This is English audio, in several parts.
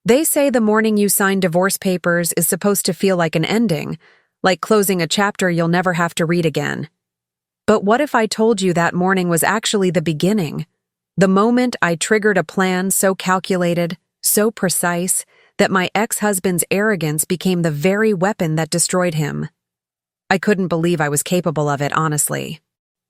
They say the morning you sign divorce papers is supposed to feel like an ending, like closing a chapter you'll never have to read again. But what if I told you that morning was actually the beginning? The moment I triggered a plan so calculated, so precise, that my ex-husband's arrogance became the very weapon that destroyed him. I couldn't believe I was capable of it, honestly.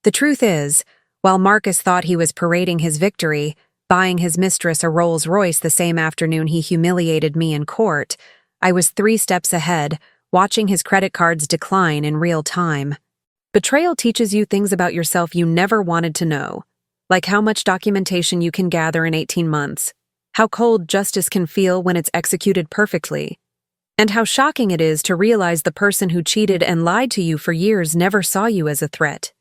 The truth is, while Marcus thought he was parading his victory, buying his mistress a Rolls-Royce the same afternoon he humiliated me in court, I was 3 steps ahead, watching his credit cards decline in real time. Betrayal teaches you things about yourself you never wanted to know, like how much documentation you can gather in 18 months, how cold justice can feel when it's executed perfectly, and how shocking it is to realize the person who cheated and lied to you for years never saw you as a threat.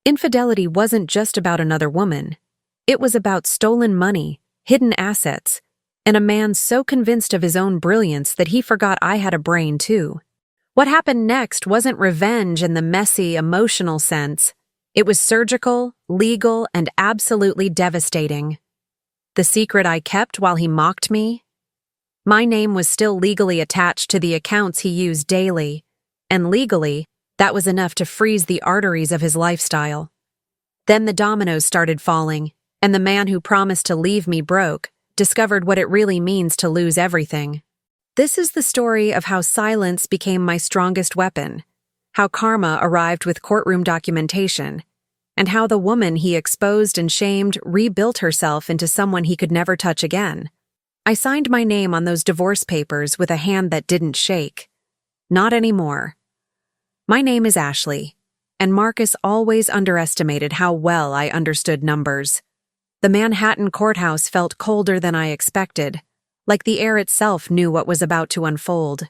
Infidelity wasn't just about another woman. It was about stolen money, hidden assets, and a man so convinced of his own brilliance that he forgot I had a brain too. What happened next wasn't revenge in the messy, emotional sense. It was surgical, legal, and absolutely devastating. The secret I kept while he mocked me? My name was still legally attached to the accounts he used daily, and legally, that was enough to freeze the arteries of his lifestyle. Then the dominoes started falling, and the man who promised to leave me broke, discovered what it really means to lose everything. This is the story of how silence became my strongest weapon, how karma arrived with courtroom documentation, and how the woman he exposed and shamed rebuilt herself into someone he could never touch again. I signed my name on those divorce papers with a hand that didn't shake. Not anymore. My name is Ashley, and Marcus always underestimated how well I understood numbers. The Manhattan courthouse felt colder than I expected, like the air itself knew what was about to unfold.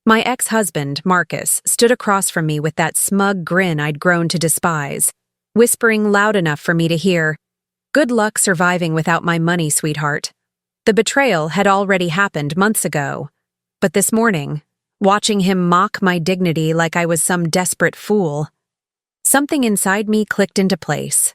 My ex-husband, Marcus, stood across from me with that smug grin I'd grown to despise, whispering loud enough for me to hear, "Good luck surviving without my money, sweetheart." The betrayal had already happened months ago, but this morning, watching him mock my dignity like I was some desperate fool, something inside me clicked into place.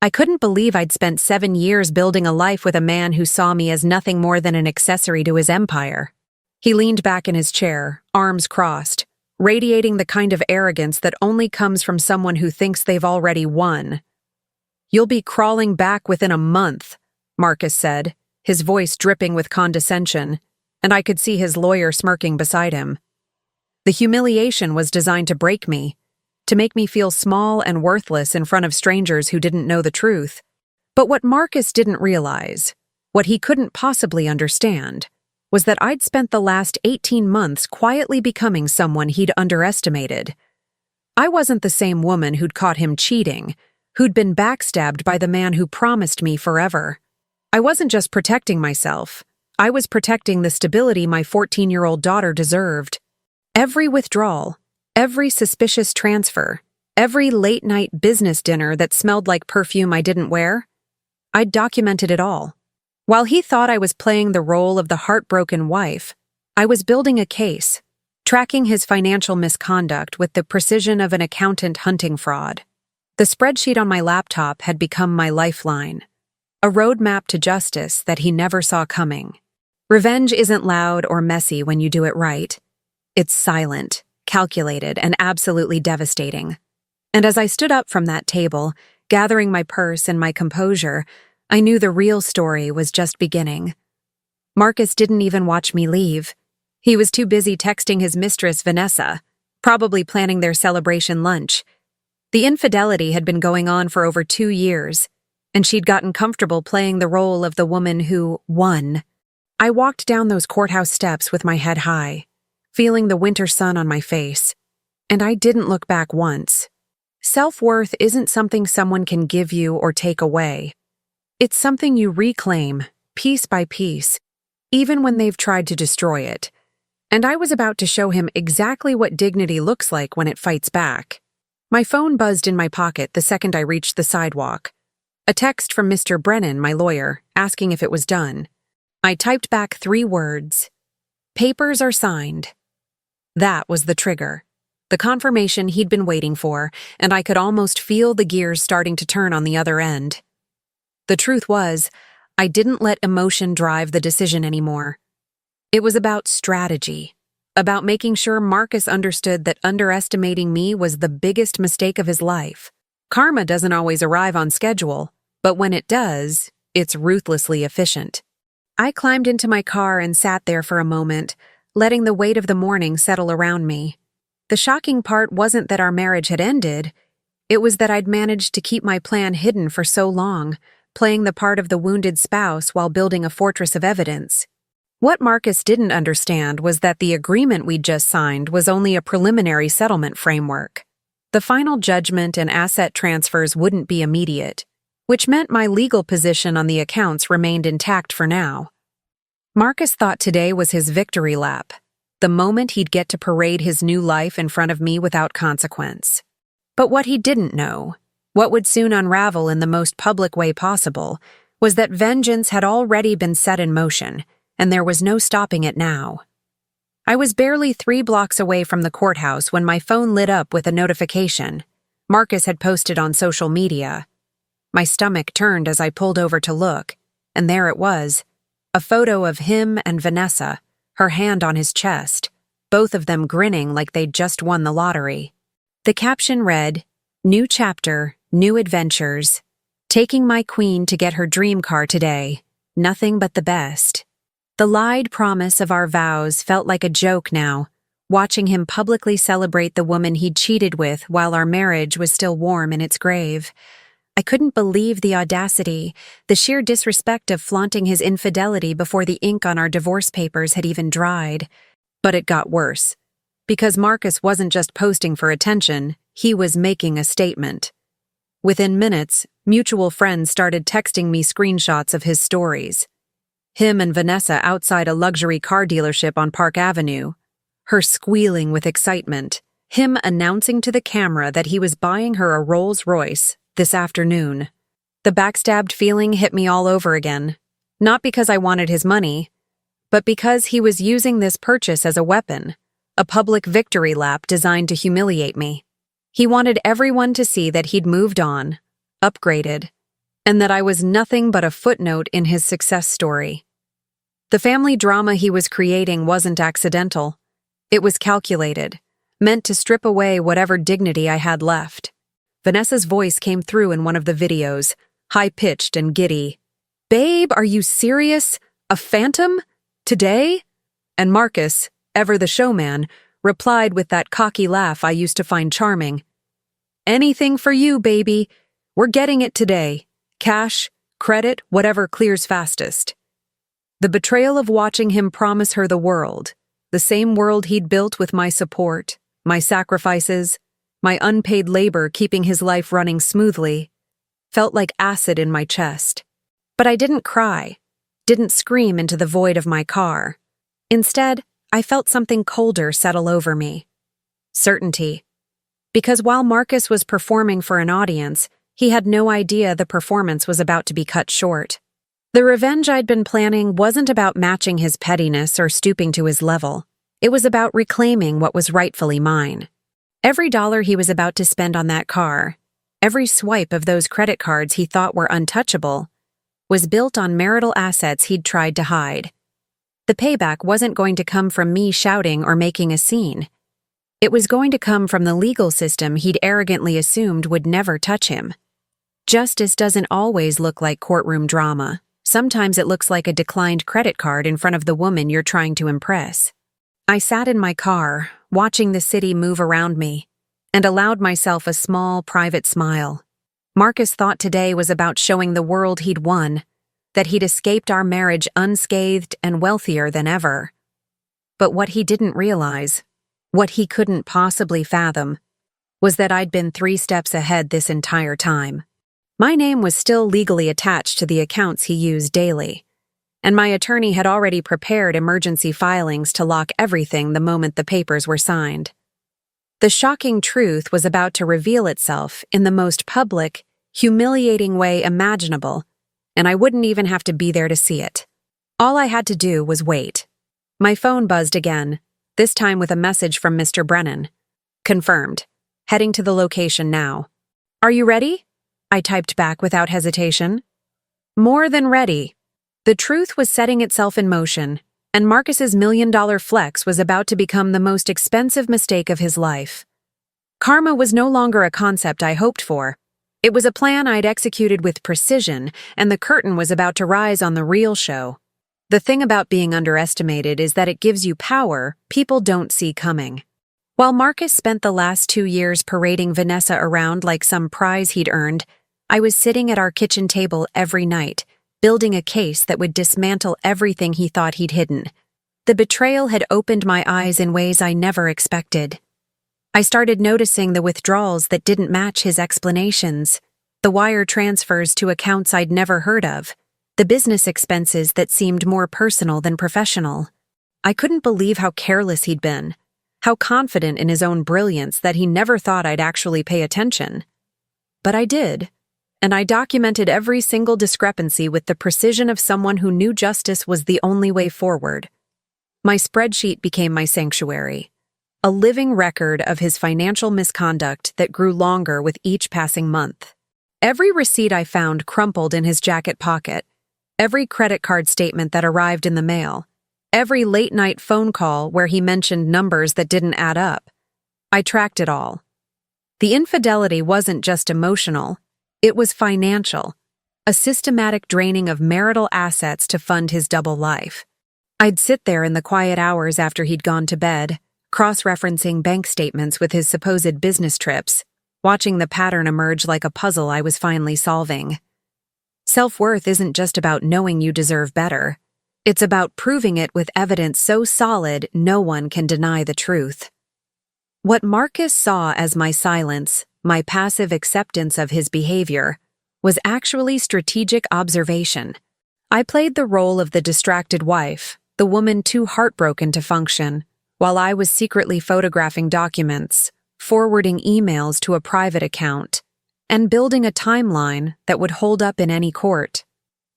I couldn't believe I'd spent 7 years building a life with a man who saw me as nothing more than an accessory to his empire. He leaned back in his chair, arms crossed, radiating the kind of arrogance that only comes from someone who thinks they've already won. "You'll be crawling back within a month," Marcus said, his voice dripping with condescension, and I could see his lawyer smirking beside him. The humiliation was designed to break me, to make me feel small and worthless in front of strangers who didn't know the truth. But what Marcus didn't realize, what he couldn't possibly understand, was that I'd spent the last 18 months quietly becoming someone he'd underestimated. I wasn't the same woman who'd caught him cheating, who'd been backstabbed by the man who promised me forever. I wasn't just protecting myself, I was protecting the stability my 14-year-old daughter deserved. Every withdrawal, every suspicious transfer, every late-night business dinner that smelled like perfume I didn't wear, I'd documented it all. While he thought I was playing the role of the heartbroken wife, I was building a case, tracking his financial misconduct with the precision of an accountant hunting fraud. The spreadsheet on my laptop had become my lifeline, a roadmap to justice that he never saw coming. Revenge isn't loud or messy when you do it right. It's silent, calculated, and absolutely devastating. And as I stood up from that table, gathering my purse and my composure, I knew the real story was just beginning. Marcus didn't even watch me leave. He was too busy texting his mistress, Vanessa, probably planning their celebration lunch. The infidelity had been going on for over 2 years, and she'd gotten comfortable playing the role of the woman who won. I walked down those courthouse steps with my head high, feeling the winter sun on my face, and I didn't look back once. Self-worth isn't something someone can give you or take away. It's something you reclaim, piece by piece, even when they've tried to destroy it. And I was about to show him exactly what dignity looks like when it fights back. My phone buzzed in my pocket the second I reached the sidewalk. A text from Mr. Brennan, my lawyer, asking if it was done. I typed back 3 words. "Papers are signed." That was the trigger, the confirmation he'd been waiting for, and I could almost feel the gears starting to turn on the other end. The truth was, I didn't let emotion drive the decision anymore. It was about strategy, about making sure Marcus understood that underestimating me was the biggest mistake of his life. Karma doesn't always arrive on schedule, but when it does, it's ruthlessly efficient. I climbed into my car and sat there for a moment, letting the weight of the morning settle around me. The shocking part wasn't that our marriage had ended, it was that I'd managed to keep my plan hidden for so long, playing the part of the wounded spouse while building a fortress of evidence. What Marcus didn't understand was that the agreement we'd just signed was only a preliminary settlement framework. The final judgment and asset transfers wouldn't be immediate, which meant my legal position on the accounts remained intact for now. Marcus thought today was his victory lap, the moment he'd get to parade his new life in front of me without consequence. But what he didn't know, what would soon unravel in the most public way possible, was that vengeance had already been set in motion, and there was no stopping it now. I was barely 3 blocks away from the courthouse when my phone lit up with a notification. Marcus had posted on social media. My stomach turned as I pulled over to look, and there it was, a photo of him and Vanessa, her hand on his chest, both of them grinning like they'd just won the lottery. The caption read, "New chapter, new adventures. Taking my queen to get her dream car today. Nothing but the best." The lied promise of our vows felt like a joke now, watching him publicly celebrate the woman he'd cheated with while our marriage was still warm in its grave. I couldn't believe the audacity, the sheer disrespect of flaunting his infidelity before the ink on our divorce papers had even dried. But it got worse. Because Marcus wasn't just posting for attention, he was making a statement. Within minutes, mutual friends started texting me screenshots of his stories. Him and Vanessa outside a luxury car dealership on Park Avenue, her squealing with excitement, him announcing to the camera that he was buying her a Rolls-Royce this afternoon. The backstabbed feeling hit me all over again, not because I wanted his money, but because he was using this purchase as a weapon, a public victory lap designed to humiliate me. He wanted everyone to see that he'd moved on, upgraded, and that I was nothing but a footnote in his success story. The family drama he was creating wasn't accidental. It was calculated, meant to strip away whatever dignity I had left. Vanessa's voice came through in one of the videos, high-pitched and giddy. "Babe, are you serious? A phantom? Today?" And Marcus, ever the showman, replied with that cocky laugh I used to find charming. "Anything for you, baby. We're getting it today. Cash, credit, whatever clears fastest." The betrayal of watching him promise her the world, the same world he'd built with my support, my sacrifices, my unpaid labor keeping his life running smoothly, felt like acid in my chest. But I didn't cry, didn't scream into the void of my car. Instead, I felt something colder settle over me. Certainty. Because while Marcus was performing for an audience, he had no idea the performance was about to be cut short. The revenge I'd been planning wasn't about matching his pettiness or stooping to his level. It was about reclaiming what was rightfully mine. Every dollar he was about to spend on that car, every swipe of those credit cards he thought were untouchable, was built on marital assets he'd tried to hide. The payback wasn't going to come from me shouting or making a scene. It was going to come from the legal system he'd arrogantly assumed would never touch him. Justice doesn't always look like courtroom drama. Sometimes it looks like a declined credit card in front of the woman you're trying to impress. I sat in my car, watching the city move around me, and allowed myself a small, private smile. Marcus thought today was about showing the world he'd won, that he'd escaped our marriage unscathed and wealthier than ever. But what he didn't realize, what he couldn't possibly fathom, was that I'd been 3 steps ahead this entire time. My name was still legally attached to the accounts he used daily, and my attorney had already prepared emergency filings to lock everything the moment the papers were signed. The shocking truth was about to reveal itself in the most public, humiliating way imaginable, and I wouldn't even have to be there to see it. All I had to do was wait. My phone buzzed again, this time with a message from Mr. Brennan. Confirmed. Heading to the location now. "Are you ready?" I typed back without hesitation. More than ready. The truth was setting itself in motion, And Marcus's million-dollar flex was about to become the most expensive mistake of his life. Karma was no longer a concept I hoped for. It was a plan I'd executed with precision, and the curtain was about to rise on the real show. The thing about being underestimated is that it gives you power people don't see coming. While Marcus spent the last 2 years parading Vanessa around like some prize he'd earned, I was sitting at our kitchen table every night, building a case that would dismantle everything he thought he'd hidden. The betrayal had opened my eyes in ways I never expected. I started noticing the withdrawals that didn't match his explanations, the wire transfers to accounts I'd never heard of, the business expenses that seemed more personal than professional. I couldn't believe how careless he'd been, how confident in his own brilliance that he never thought I'd actually pay attention. But I did, and I documented every single discrepancy with the precision of someone who knew justice was the only way forward. My spreadsheet became my sanctuary, a living record of his financial misconduct that grew longer with each passing month. Every receipt I found crumpled in his jacket pocket, every credit card statement that arrived in the mail, every late-night phone call where he mentioned numbers that didn't add up. I tracked it all. The infidelity wasn't just emotional, it was financial, a systematic draining of marital assets to fund his double life. I'd sit there in the quiet hours after he'd gone to bed, cross-referencing bank statements with his supposed business trips, watching the pattern emerge like a puzzle I was finally solving. Self-worth isn't just about knowing you deserve better. It's about proving it with evidence so solid no one can deny the truth. What Marcus saw as my silence, my passive acceptance of his behavior, was actually strategic observation. I played the role of the distracted wife, the woman too heartbroken to function, while I was secretly photographing documents, forwarding emails to a private account, and building a timeline that would hold up in any court.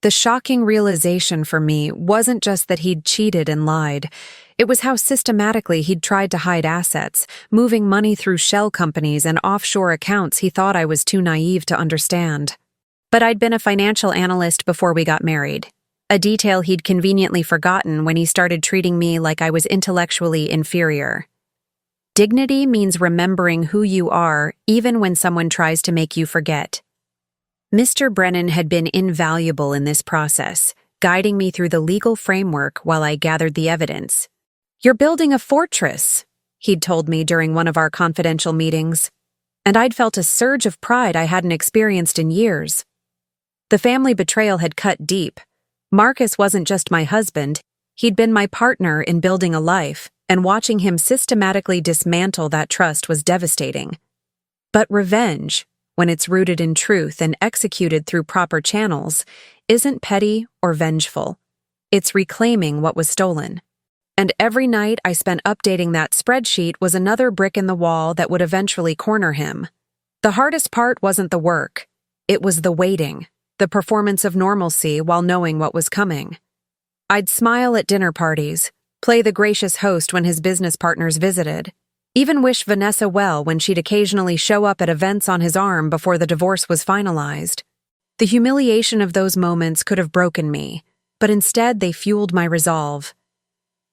The shocking realization for me wasn't just that he'd cheated and lied, it was how systematically he'd tried to hide assets, moving money through shell companies and offshore accounts he thought I was too naive to understand. But I'd been a financial analyst before we got married, a detail he'd conveniently forgotten when he started treating me like I was intellectually inferior. Dignity means remembering who you are even when someone tries to make you forget. Mr. Brennan had been invaluable in this process, guiding me through the legal framework while I gathered the evidence. "You're building a fortress," he'd told me during one of our confidential meetings, and I'd felt a surge of pride I hadn't experienced in years. The family betrayal had cut deep. Marcus wasn't just my husband, he'd been my partner in building a life, and watching him systematically dismantle that trust was devastating. But revenge, when it's rooted in truth and executed through proper channels, isn't petty or vengeful. It's reclaiming what was stolen. And every night I spent updating that spreadsheet was another brick in the wall that would eventually corner him. The hardest part wasn't the work. It was the waiting, the performance of normalcy while knowing what was coming. I'd smile at dinner parties, play the gracious host when his business partners visited, even wish Vanessa well when she'd occasionally show up at events on his arm before the divorce was finalized. The humiliation of those moments could have broken me, but instead they fueled my resolve.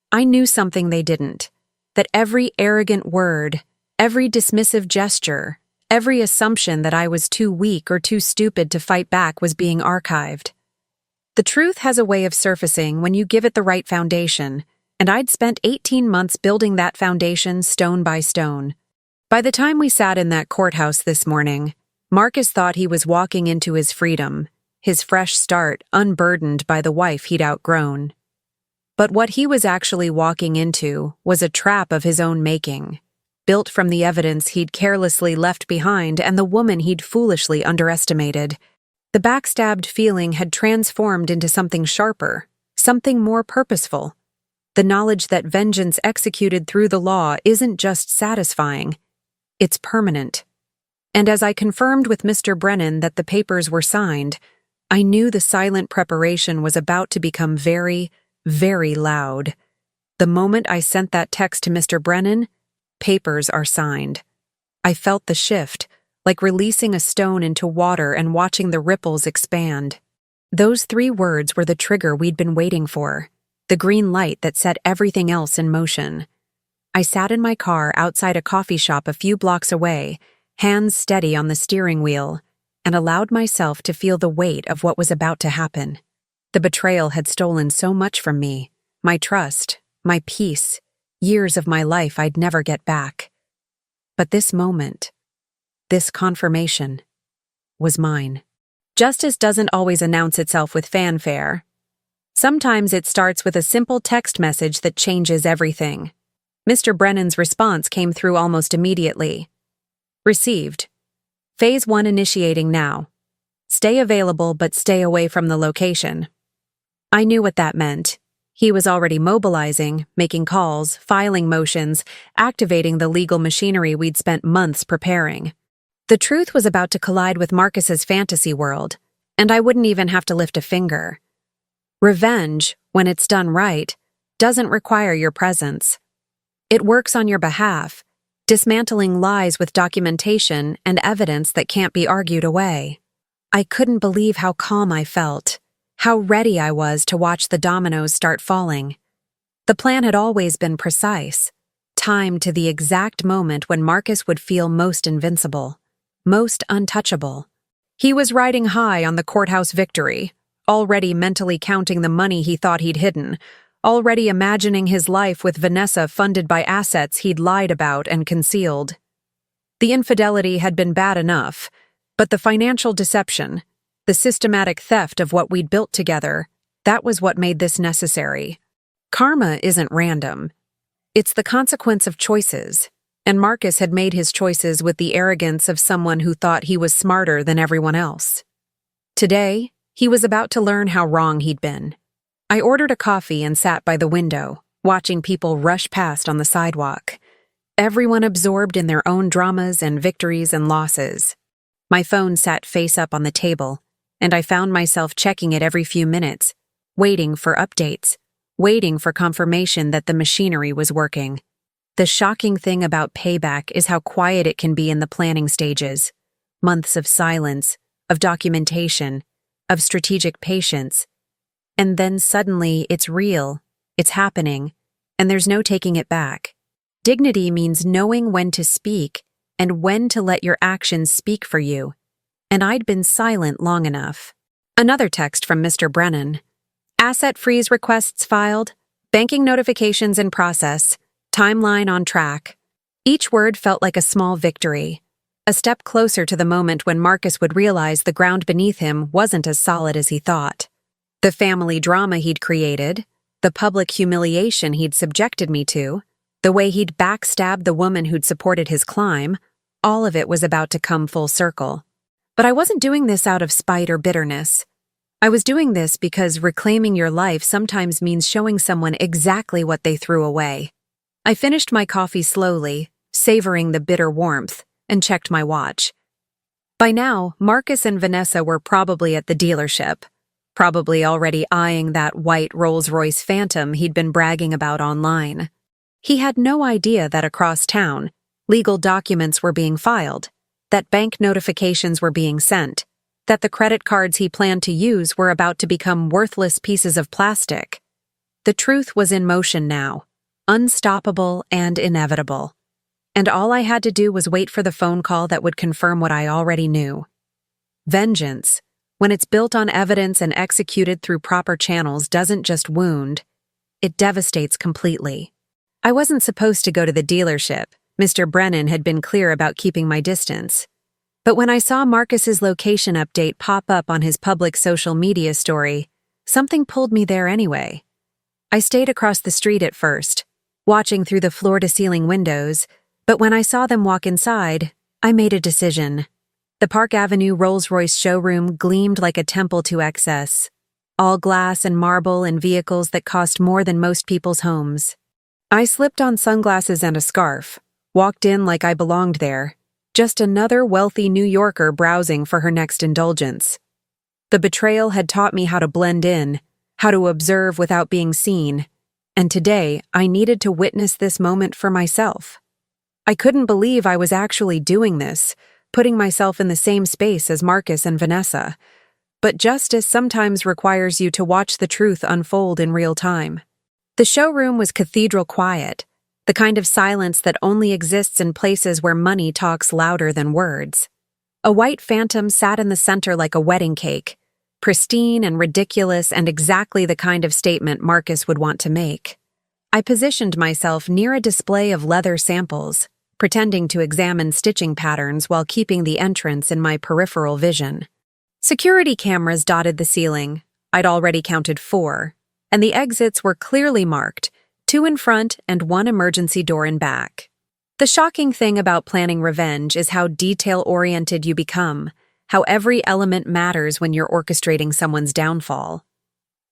I knew something they didn't, that every arrogant word, every dismissive gesture, every assumption that I was too weak or too stupid to fight back was being archived. The truth has a way of surfacing when you give it the right foundation, and I'd spent 18 months building that foundation stone by stone. By the time we sat in that courthouse this morning, Marcus thought he was walking into his freedom, his fresh start unburdened by the wife he'd outgrown. But what he was actually walking into was a trap of his own making, built from the evidence he'd carelessly left behind and the woman he'd foolishly underestimated. The backstabbed feeling had transformed into something sharper, something more purposeful. The knowledge that vengeance executed through the law isn't just satisfying, it's permanent. And as I confirmed with Mr. Brennan that the papers were signed, I knew the silent preparation was about to become very, very loud. The moment I sent that text to Mr. Brennan, "Papers are signed." I felt the shift, like releasing a stone into water and watching the ripples expand. Those 3 words were the trigger we'd been waiting for, the green light that set everything else in motion. I sat in my car outside a coffee shop a few blocks away, hands steady on the steering wheel, and allowed myself to feel the weight of what was about to happen. The betrayal had stolen so much from me, my trust, my peace, years of my life I'd never get back. But this moment, this confirmation, was mine. Justice doesn't always announce itself with fanfare. Sometimes it starts with a simple text message that changes everything. Mr. Brennan's response came through almost immediately. Received. Phase 1 initiating now. Stay available but stay away from the location. I knew what that meant. He was already mobilizing, making calls, filing motions, activating the legal machinery we'd spent months preparing. The truth was about to collide with Marcus's fantasy world, and I wouldn't even have to lift a finger. Revenge, when it's done right, doesn't require your presence. It works on your behalf, dismantling lies with documentation and evidence that can't be argued away. I couldn't believe how calm I felt, how ready I was to watch the dominoes start falling. The plan had always been precise, timed to the exact moment when Marcus would feel most invincible, most untouchable. He was riding high on the courthouse victory, already mentally counting the money he thought he'd hidden, already imagining his life with Vanessa funded by assets he'd lied about and concealed. The infidelity had been bad enough, but the financial deception, the systematic theft of what we'd built together, that was what made this necessary. Karma isn't random. It's the consequence of choices, and Marcus had made his choices with the arrogance of someone who thought he was smarter than everyone else. Today, he was about to learn how wrong he'd been. I ordered a coffee and sat by the window, watching people rush past on the sidewalk. Everyone absorbed in their own dramas and victories and losses. My phone sat face up on the table, and I found myself checking it every few minutes, waiting for updates, waiting for confirmation that the machinery was working. The shocking thing about payback is how quiet it can be in the planning stages. Months of silence, of documentation, of strategic patience. And then suddenly it's real, it's happening, and there's no taking it back. Dignity means knowing when to speak and when to let your actions speak for you. And I'd been silent long enough. Another text from Mr. Brennan. Asset freeze requests filed, banking notifications in process, timeline on track. Each word felt like a small victory, a step closer to the moment when Marcus would realize the ground beneath him wasn't as solid as he thought. The family drama he'd created, the public humiliation he'd subjected me to, the way he'd backstabbed the woman who'd supported his climb, all of it was about to come full circle. But I wasn't doing this out of spite or bitterness. I was doing this because reclaiming your life sometimes means showing someone exactly what they threw away. I finished my coffee slowly, savoring the bitter warmth, and checked my watch. By now, Marcus and Vanessa were probably at the dealership, probably already eyeing that white Rolls-Royce Phantom he'd been bragging about online. He had no idea that across town, legal documents were being filed, that bank notifications were being sent, that the credit cards he planned to use were about to become worthless pieces of plastic. The truth was in motion now, unstoppable and inevitable. And all I had to do was wait for the phone call that would confirm what I already knew. Vengeance, when it's built on evidence and executed through proper channels, doesn't just wound, it devastates completely. I wasn't supposed to go to the dealership. Mr. Brennan had been clear about keeping my distance. But when I saw Marcus's location update pop up on his public social media story, something pulled me there anyway. I stayed across the street at first, watching through the floor-to-ceiling windows, but when I saw them walk inside, I made a decision. The Park Avenue Rolls-Royce showroom gleamed like a temple to excess, all glass and marble and vehicles that cost more than most people's homes. I slipped on sunglasses and a scarf, walked in like I belonged there, just another wealthy New Yorker browsing for her next indulgence. The betrayal had taught me how to blend in, how to observe without being seen, and today I needed to witness this moment for myself. I couldn't believe I was actually doing this, putting myself in the same space as Marcus and Vanessa. But justice sometimes requires you to watch the truth unfold in real time. The showroom was cathedral quiet, the kind of silence that only exists in places where money talks louder than words. A white phantom sat in the center like a wedding cake, pristine and ridiculous and exactly the kind of statement Marcus would want to make. I positioned myself near a display of leather samples, pretending to examine stitching patterns while keeping the entrance in my peripheral vision. Security cameras dotted the ceiling. I'd already counted 4, and the exits were clearly marked, 2 in front and 1 emergency door in back. The shocking thing about planning revenge is how detail-oriented you become, how every element matters when you're orchestrating someone's downfall.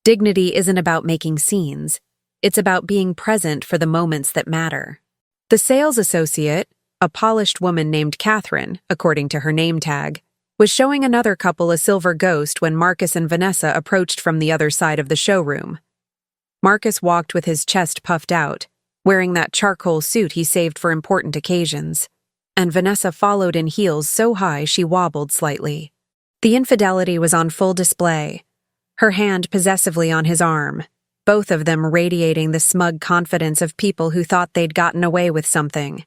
Dignity isn't about making scenes. It's about being present for the moments that matter. The sales associate, a polished woman named Catherine, according to her name tag, was showing another couple a silver ghost when Marcus and Vanessa approached from the other side of the showroom. Marcus walked with his chest puffed out, wearing that charcoal suit he saved for important occasions, and Vanessa followed in heels so high she wobbled slightly. The infidelity was on full display, her hand possessively on his arm, both of them radiating the smug confidence of people who thought they'd gotten away with something.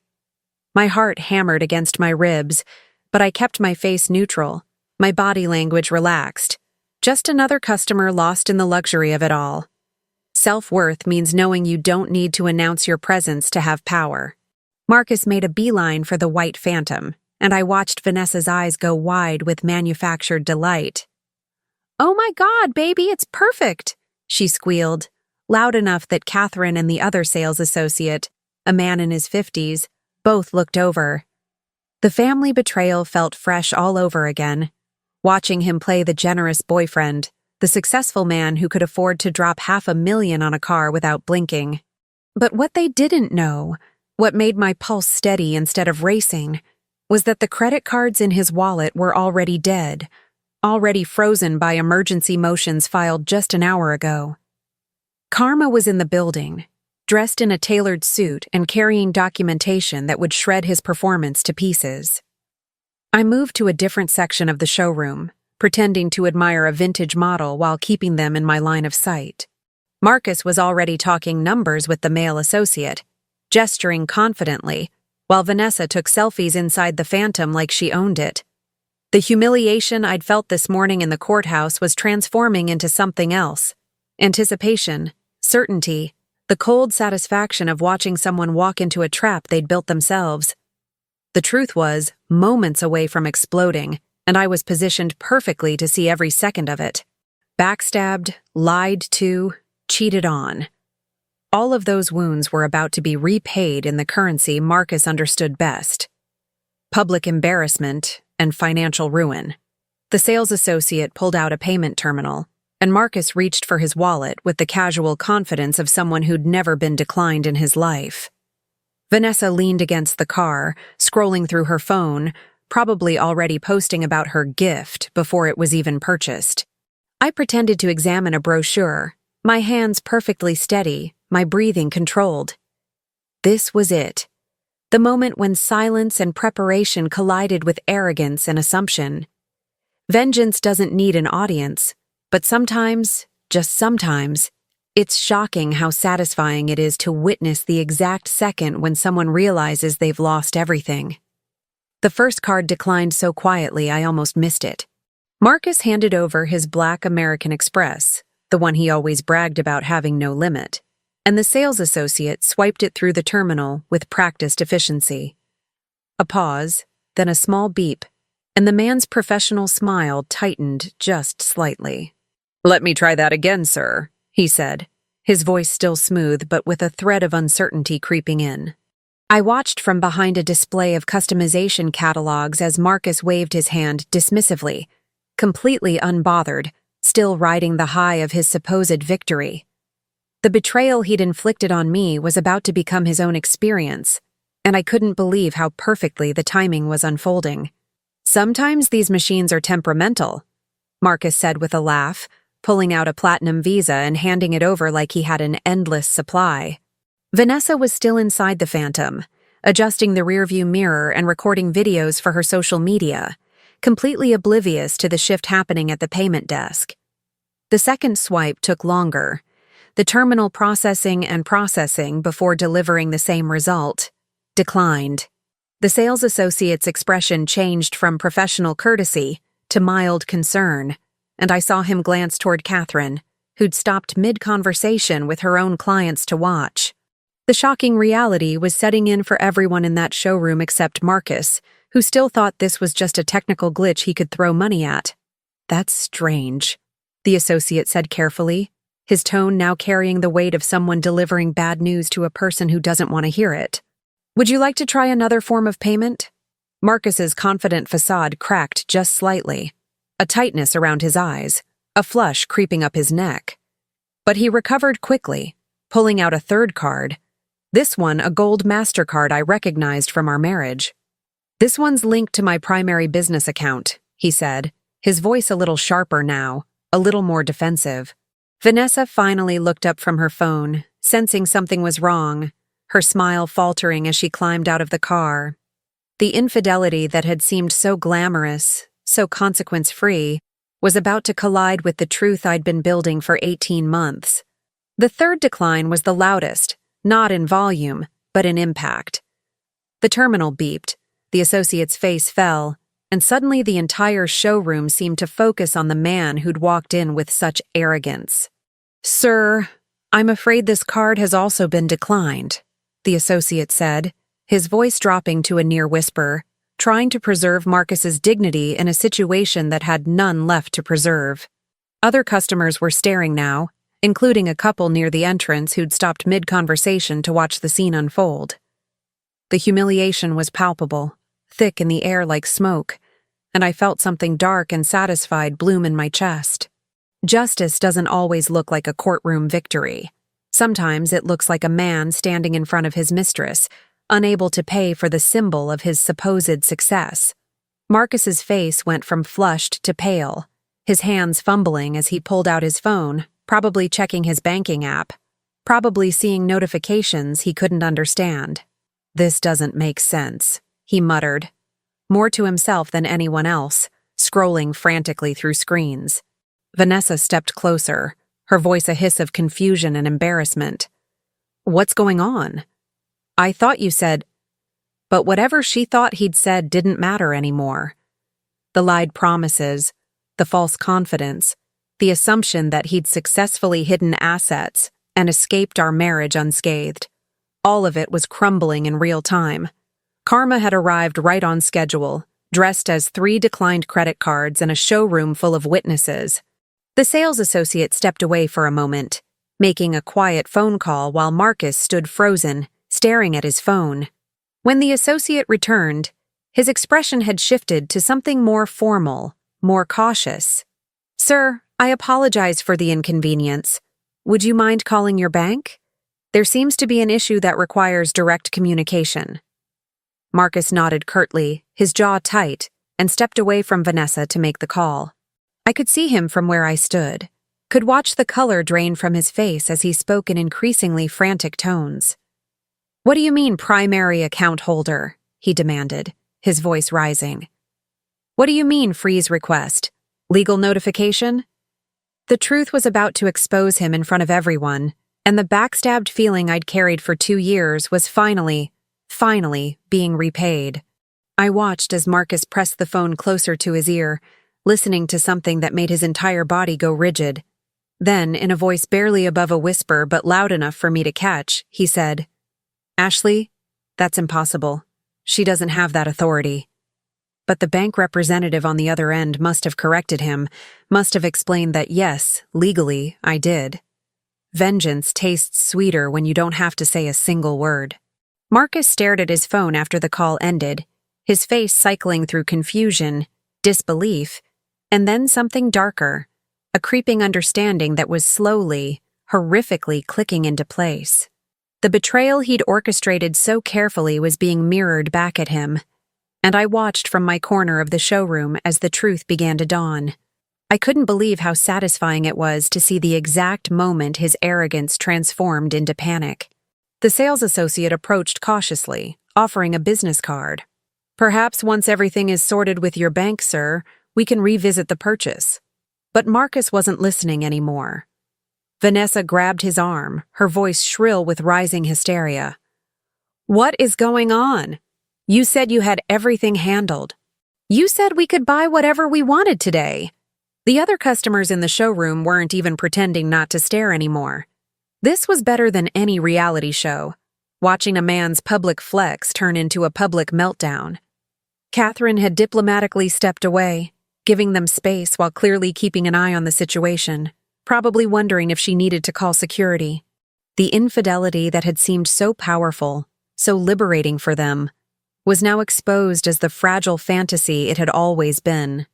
My heart hammered against my ribs, but I kept my face neutral, my body language relaxed. Just another customer lost in the luxury of it all. Self-worth means knowing you don't need to announce your presence to have power. Marcus made a beeline for the white phantom, and I watched Vanessa's eyes go wide with manufactured delight. "Oh my God, baby, it's perfect!" she squealed, loud enough that Catherine and the other sales associate, a man in his 50s, both looked over. The family betrayal felt fresh all over again, watching him play the generous boyfriend, the successful man who could afford to drop $500,000 on a car without blinking. But what they didn't know, what made my pulse steady instead of racing, was that the credit cards in his wallet were already dead, already frozen by emergency motions filed just an hour ago. Karma was in the building, dressed in a tailored suit and carrying documentation that would shred his performance to pieces. I moved to a different section of the showroom, pretending to admire a vintage model while keeping them in my line of sight. Marcus was already talking numbers with the male associate, gesturing confidently, while Vanessa took selfies inside the Phantom like she owned it. The humiliation I'd felt this morning in the courthouse was transforming into something else. Anticipation, certainty, the cold satisfaction of watching someone walk into a trap they'd built themselves. The truth was, moments away from exploding, and I was positioned perfectly to see every second of it. Backstabbed, lied to, cheated on. All of those wounds were about to be repaid in the currency Marcus understood best. Public embarrassment and financial ruin. The sales associate pulled out a payment terminal, and Marcus reached for his wallet with the casual confidence of someone who'd never been declined in his life. Vanessa leaned against the car, scrolling through her phone, probably already posting about her gift before it was even purchased. I pretended to examine a brochure, my hands perfectly steady, my breathing controlled. This was it. The moment when silence and preparation collided with arrogance and assumption. Vengeance doesn't need an audience, but sometimes, just sometimes, it's shocking how satisfying it is to witness the exact second when someone realizes they've lost everything. The first card declined so quietly I almost missed it. Marcus handed over his black American Express, the one he always bragged about having no limit, and the sales associate swiped it through the terminal with practiced efficiency. A pause, then a small beep, and the man's professional smile tightened just slightly. "Let me try that again, sir," he said, his voice still smooth but with a thread of uncertainty creeping in. I watched from behind a display of customization catalogs as Marcus waved his hand dismissively, completely unbothered, still riding the high of his supposed victory. The betrayal he'd inflicted on me was about to become his own experience, and I couldn't believe how perfectly the timing was unfolding. "Sometimes these machines are temperamental," Marcus said with a laugh, pulling out a platinum visa and handing it over like he had an endless supply. Vanessa was still inside the Phantom, adjusting the rearview mirror and recording videos for her social media, completely oblivious to the shift happening at the payment desk. The second swipe took longer. the terminal processing and processing before delivering the same result, declined. The sales associate's expression changed from professional courtesy to mild concern, and I saw him glance toward Catherine, who'd stopped mid-conversation with her own clients to watch. The shocking reality was setting in for everyone in that showroom except Marcus, who still thought this was just a technical glitch he could throw money at. "That's strange," the associate said carefully, his tone now carrying the weight of someone delivering bad news to a person who doesn't want to hear it. "Would you like to try another form of payment?" Marcus's confident facade cracked just slightly, a tightness around his eyes, a flush creeping up his neck. But he recovered quickly, pulling out a third card, this one a gold MasterCard I recognized from our marriage. "This one's linked to my primary business account," he said, his voice a little sharper now, a little more defensive. Vanessa finally looked up from her phone, sensing something was wrong, her smile faltering as she climbed out of the car. The infidelity that had seemed so glamorous, so consequence-free, was about to collide with the truth I'd been building for 18 months. The third decline was the loudest, not in volume, but in impact. The terminal beeped, the associate's face fell, and suddenly the entire showroom seemed to focus on the man who'd walked in with such arrogance. "Sir, I'm afraid this card has also been declined," the associate said, his voice dropping to a near whisper, trying to preserve Marcus's dignity in a situation that had none left to preserve. Other customers were staring now, including a couple near the entrance who'd stopped mid-conversation to watch the scene unfold. The humiliation was palpable, thick in the air like smoke, and I felt something dark and satisfied bloom in my chest. Justice doesn't always look like a courtroom victory. Sometimes it looks like a man standing in front of his mistress, unable to pay for the symbol of his supposed success. Marcus's face went from flushed to pale, his hands fumbling as he pulled out his phone, probably checking his banking app, probably seeing notifications he couldn't understand. "This doesn't make sense," he muttered, more to himself than anyone else, scrolling frantically through screens. Vanessa stepped closer, her voice a hiss of confusion and embarrassment. "What's going on?" "I thought you said—" But whatever she thought he'd said didn't matter anymore. The lied promises, the false confidence, the assumption that he'd successfully hidden assets and escaped our marriage unscathed. All of it was crumbling in real time. Karma had arrived right on schedule, dressed as 3 declined credit cards and a showroom full of witnesses. The sales associate stepped away for a moment, making a quiet phone call while Marcus stood frozen, staring at his phone. When the associate returned, his expression had shifted to something more formal, more cautious. "Sir, I apologize for the inconvenience. Would you mind calling your bank? There seems to be an issue that requires direct communication." Marcus nodded curtly, his jaw tight, and stepped away from Vanessa to make the call. I could see him from where I stood, could watch the color drain from his face as he spoke in increasingly frantic tones. "What do you mean, primary account holder?" he demanded, his voice rising. "What do you mean, freeze request? Legal notification?" The truth was about to expose him in front of everyone, and the backstabbed feeling I'd carried for 2 years was finally being repaid. I watched as Marcus pressed the phone closer to his ear, listening to something that made his entire body go rigid. Then, in a voice barely above a whisper but loud enough for me to catch, he said, "Ashley, that's impossible. She doesn't have that authority." But the bank representative on the other end must have corrected him, must have explained that yes, legally, I did. Vengeance tastes sweeter when you don't have to say a single word. Marcus stared at his phone after the call ended, his face cycling through confusion, disbelief, and then something darker, a creeping understanding that was slowly, horrifically clicking into place. The betrayal he'd orchestrated so carefully was being mirrored back at him, and I watched from my corner of the showroom as the truth began to dawn. I couldn't believe how satisfying it was to see the exact moment his arrogance transformed into panic. The sales associate approached cautiously, offering a business card. "Perhaps once everything is sorted with your bank, sir, we can revisit the purchase." But Marcus wasn't listening anymore. Vanessa grabbed his arm, her voice shrill with rising hysteria. "What is going on? You said you had everything handled. You said we could buy whatever we wanted today." The other customers in the showroom weren't even pretending not to stare anymore. This was better than any reality show, watching a man's public flex turn into a public meltdown. Catherine had diplomatically stepped away, giving them space while clearly keeping an eye on the situation, probably wondering if she needed to call security. The infidelity that had seemed so powerful, so liberating for them, was now exposed as the fragile fantasy it had always been.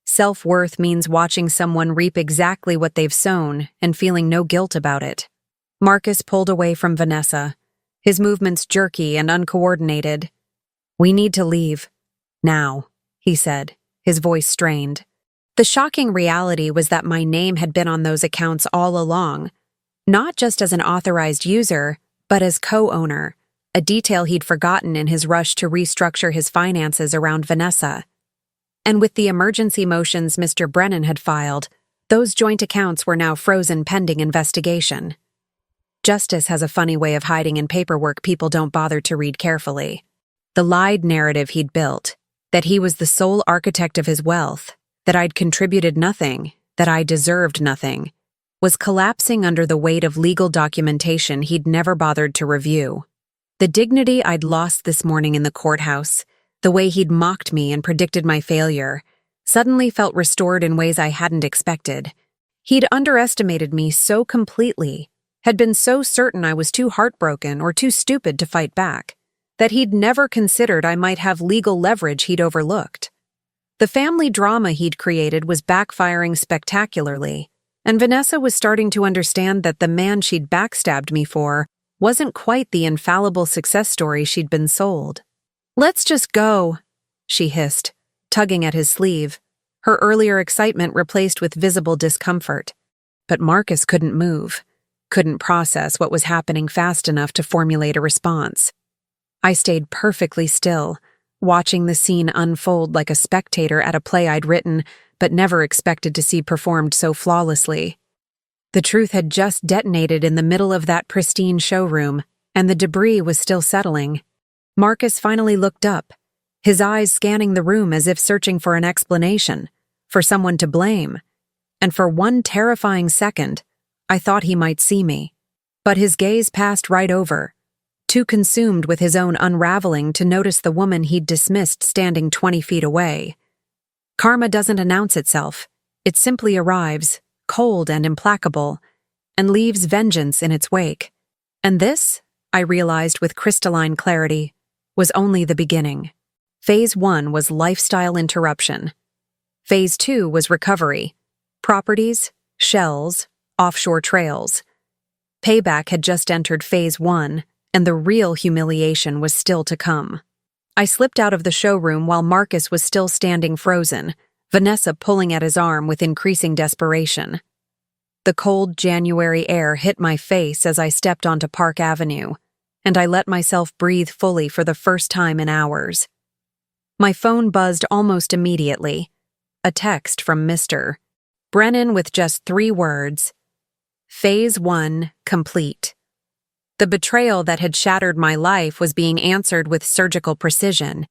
Self-worth means watching someone reap exactly what they've sown and feeling no guilt about it. Marcus pulled away from Vanessa, his movements jerky and uncoordinated. "We need to leave. Now," he said, his voice strained. The shocking reality was that my name had been on those accounts all along, not just as an authorized user, but as co-owner, a detail he'd forgotten in his rush to restructure his finances around Vanessa. And with the emergency motions Mr. Brennan had filed, those joint accounts were now frozen pending investigation. Justice has a funny way of hiding in paperwork people don't bother to read carefully. The lied narrative he'd built, that he was the sole architect of his wealth, that I'd contributed nothing, that I deserved nothing, was collapsing under the weight of legal documentation he'd never bothered to review. The dignity I'd lost this morning in the courthouse, the way he'd mocked me and predicted my failure, suddenly felt restored in ways I hadn't expected. He'd underestimated me so completely, had been so certain I was too heartbroken or too stupid to fight back, that he'd never considered I might have legal leverage he'd overlooked. The family drama he'd created was backfiring spectacularly, and Vanessa was starting to understand that the man she'd backstabbed me for wasn't quite the infallible success story she'd been sold. "Let's just go," she hissed, tugging at his sleeve, her earlier excitement replaced with visible discomfort. But Marcus couldn't move, couldn't process what was happening fast enough to formulate a response. I stayed perfectly still, watching the scene unfold like a spectator at a play I'd written but never expected to see performed so flawlessly. The truth had just detonated in the middle of that pristine showroom, and the debris was still settling. Marcus finally looked up, his eyes scanning the room as if searching for an explanation, for someone to blame. And for one terrifying second, I thought he might see me. But his gaze passed right over, too consumed with his own unraveling to notice the woman he'd dismissed standing 20 feet away. Karma doesn't announce itself. It simply arrives, cold and implacable, and leaves vengeance in its wake. And this, I realized with crystalline clarity, was only the beginning. Phase 1 was lifestyle interruption. Phase 2 was recovery. Properties, shells, offshore trails. Payback had just entered Phase 1, and the real humiliation was still to come. I slipped out of the showroom while Marcus was still standing frozen, Vanessa pulling at his arm with increasing desperation. The cold January air hit my face as I stepped onto Park Avenue, and I let myself breathe fully for the first time in hours. My phone buzzed almost immediately. A text from Mr. Brennan with just 3 words. Phase 1 complete. The betrayal that had shattered my life was being answered with surgical precision,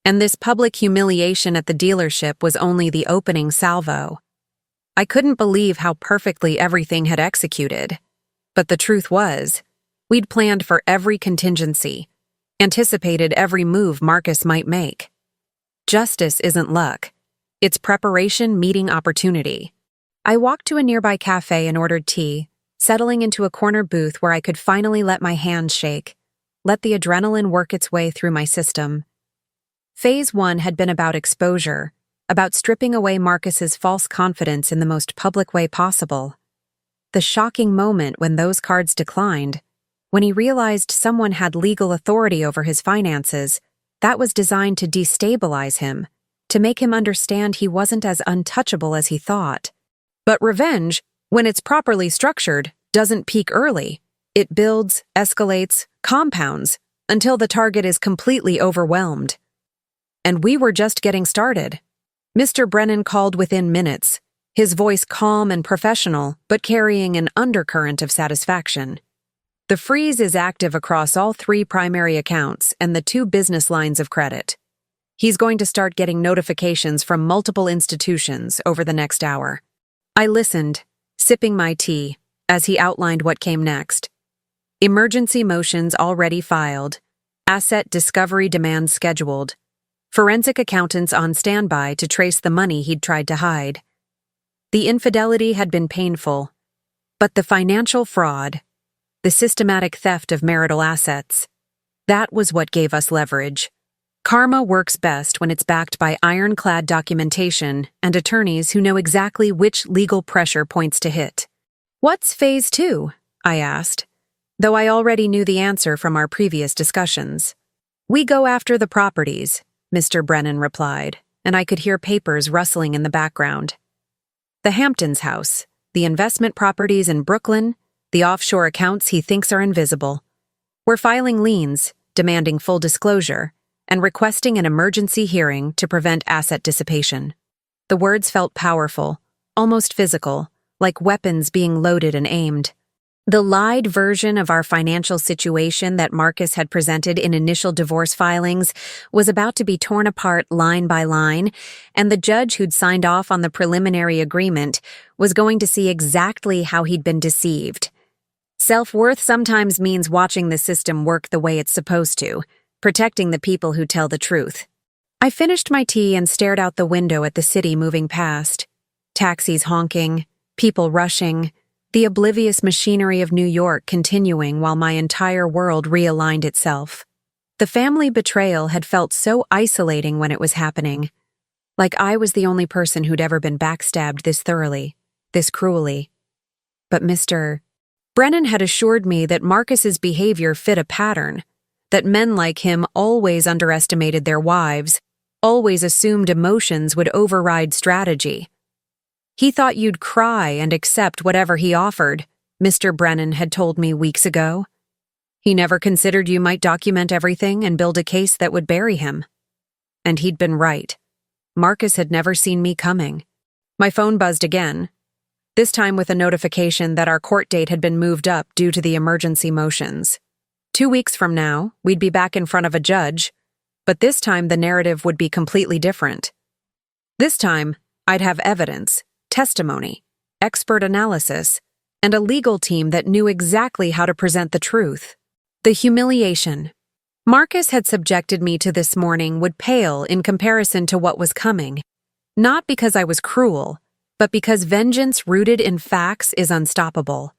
and this public humiliation at the dealership was only the opening salvo. I couldn't believe how perfectly everything had executed. But the truth was, we'd planned for every contingency, anticipated every move Marcus might make. Justice isn't luck. It's preparation meeting opportunity. I walked to a nearby cafe and ordered tea, settling into a corner booth where I could finally let my hands shake, let the adrenaline work its way through my system. Phase 1 had been about exposure, about stripping away Marcus's false confidence in the most public way possible. The shocking moment when those cards declined, when he realized someone had legal authority over his finances, that was designed to destabilize him, to make him understand he wasn't as untouchable as he thought. But revenge, when it's properly structured, doesn't peak early. It builds, escalates, compounds, until the target is completely overwhelmed. And we were just getting started. Mr. Brennan called within minutes, his voice calm and professional, but carrying an undercurrent of satisfaction. The freeze is active across all 3 primary accounts and the 2 business lines of credit. He's going to start getting notifications from multiple institutions over the next hour. I listened, sipping my tea, as he outlined what came next. Emergency motions already filed, asset discovery demands scheduled, forensic accountants on standby to trace the money he'd tried to hide. The infidelity had been painful, but the financial fraud, the systematic theft of marital assets, that was what gave us leverage. Karma works best when it's backed by ironclad documentation and attorneys who know exactly which legal pressure points to hit. "What's phase 2?" I asked, though I already knew the answer from our previous discussions. "We go after the properties," Mr. Brennan replied, and I could hear papers rustling in the background. "The Hamptons house, the investment properties in Brooklyn, the offshore accounts he thinks are invisible. We're filing liens, demanding full disclosure, and requesting an emergency hearing to prevent asset dissipation." The words felt powerful, almost physical, like weapons being loaded and aimed. The lied version of our financial situation that Marcus had presented in initial divorce filings was about to be torn apart line by line, and the judge who'd signed off on the preliminary agreement was going to see exactly how he'd been deceived. Self-worth sometimes means watching the system work the way it's supposed to, protecting the people who tell the truth. I finished my tea and stared out the window at the city moving past. Taxis honking, people rushing, the oblivious machinery of New York continuing while my entire world realigned itself. The family betrayal had felt so isolating when it was happening, like I was the only person who'd ever been backstabbed this thoroughly, this cruelly. But Mr. Brennan had assured me that Marcus's behavior fit a pattern, that men like him always underestimated their wives, always assumed emotions would override strategy. "He thought you'd cry and accept whatever he offered," Mr. Brennan had told me weeks ago. "He never considered you might document everything and build a case that would bury him." And he'd been right. Marcus had never seen me coming. My phone buzzed again, this time with a notification that our court date had been moved up due to the emergency motions. 2 weeks from now, we'd be back in front of a judge, but this time the narrative would be completely different. This time, I'd have evidence, testimony, expert analysis, and a legal team that knew exactly how to present the truth. The humiliation Marcus had subjected me to this morning would pale in comparison to what was coming, not because I was cruel, but because vengeance rooted in facts is unstoppable.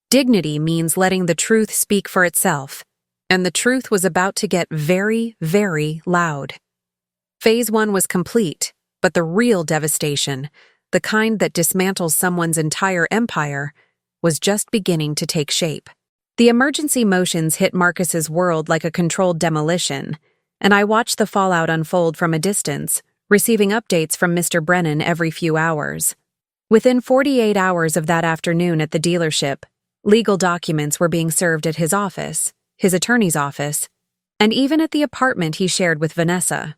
Dignity means letting the truth speak for itself, and the truth was about to get very, very loud. Phase 1 was complete, but the real devastation, the kind that dismantles someone's entire empire, was just beginning to take shape. The emergency motions hit Marcus's world like a controlled demolition, and I watched the fallout unfold from a distance, receiving updates from Mr. Brennan every few hours. Within 48 hours of that afternoon at the dealership, legal documents were being served at his office, his attorney's office, and even at the apartment he shared with Vanessa.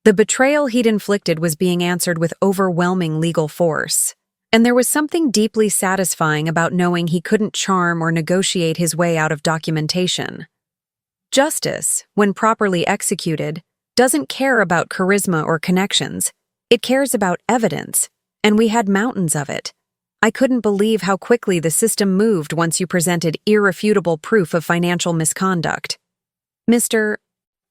The betrayal he'd inflicted was being answered with overwhelming legal force, and there was something deeply satisfying about knowing he couldn't charm or negotiate his way out of documentation. Justice, when properly executed, doesn't care about charisma or connections. It cares about evidence, and we had mountains of it. I couldn't believe how quickly the system moved once you presented irrefutable proof of financial misconduct. Mr.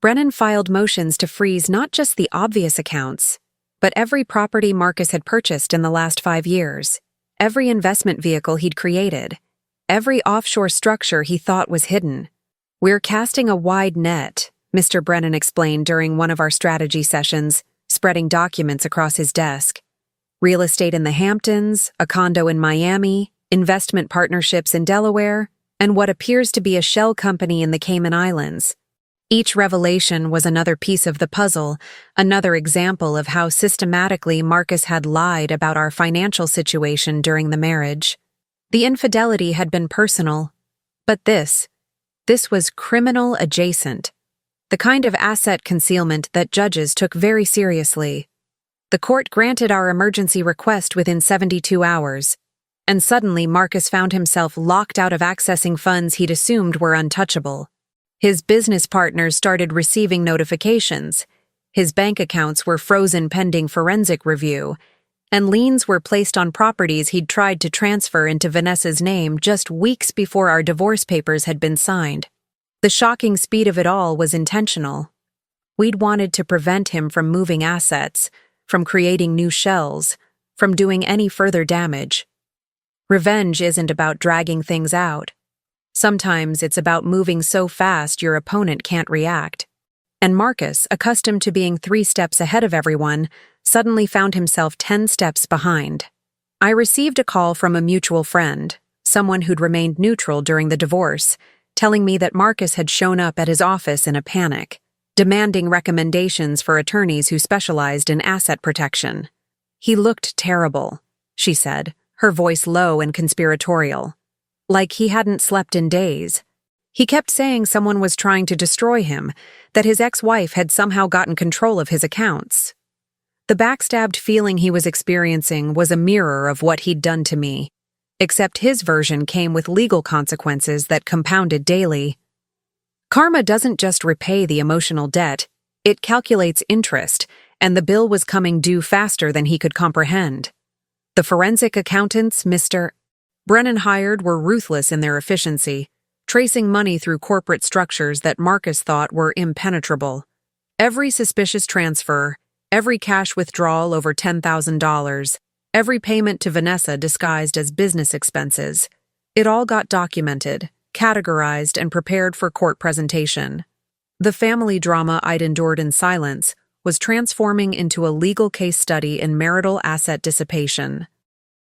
Brennan filed motions to freeze not just the obvious accounts, but every property Marcus had purchased in the last 5 years, every investment vehicle he'd created, every offshore structure he thought was hidden. "We're casting a wide net," Mr. Brennan explained during one of our strategy sessions, spreading documents across his desk. "Real estate in the Hamptons, a condo in Miami, investment partnerships in Delaware, and what appears to be a shell company in the Cayman Islands." Each revelation was another piece of the puzzle, another example of how systematically Marcus had lied about our financial situation during the marriage. The infidelity had been personal, but this was criminal adjacent, the kind of asset concealment that judges took very seriously. The court granted our emergency request within 72 hours, and suddenly Marcus found himself locked out of accessing funds he'd assumed were untouchable. His business partners started receiving notifications. His bank accounts were frozen pending forensic review, and liens were placed on properties he'd tried to transfer into Vanessa's name just weeks before our divorce papers had been signed. The shocking speed of it all was intentional. We'd wanted to prevent him from moving assets, from creating new shells, from doing any further damage. Revenge isn't about dragging things out. Sometimes it's about moving so fast your opponent can't react. And Marcus, accustomed to being 3 steps ahead of everyone, suddenly found himself 10 steps behind. I received a call from a mutual friend, someone who'd remained neutral during the divorce, telling me that Marcus had shown up at his office in a panic, demanding recommendations for attorneys who specialized in asset protection. He looked terrible, she said, her voice low and conspiratorial. Like he hadn't slept in days. He kept saying someone was trying to destroy him, that his ex-wife had somehow gotten control of his accounts. The backstabbed feeling he was experiencing was a mirror of what he'd done to me, except his version came with legal consequences that compounded daily. Karma doesn't just repay the emotional debt, it calculates interest, and the bill was coming due faster than he could comprehend. The forensic accountants Mr. Brennan hired were ruthless in their efficiency, tracing money through corporate structures that Marcus thought were impenetrable. Every suspicious transfer, every cash withdrawal over $10,000, every payment to Vanessa disguised as business expenses. It all got documented, categorized, and prepared for court presentation. The family drama I'd endured in silence was transforming into a legal case study in marital asset dissipation.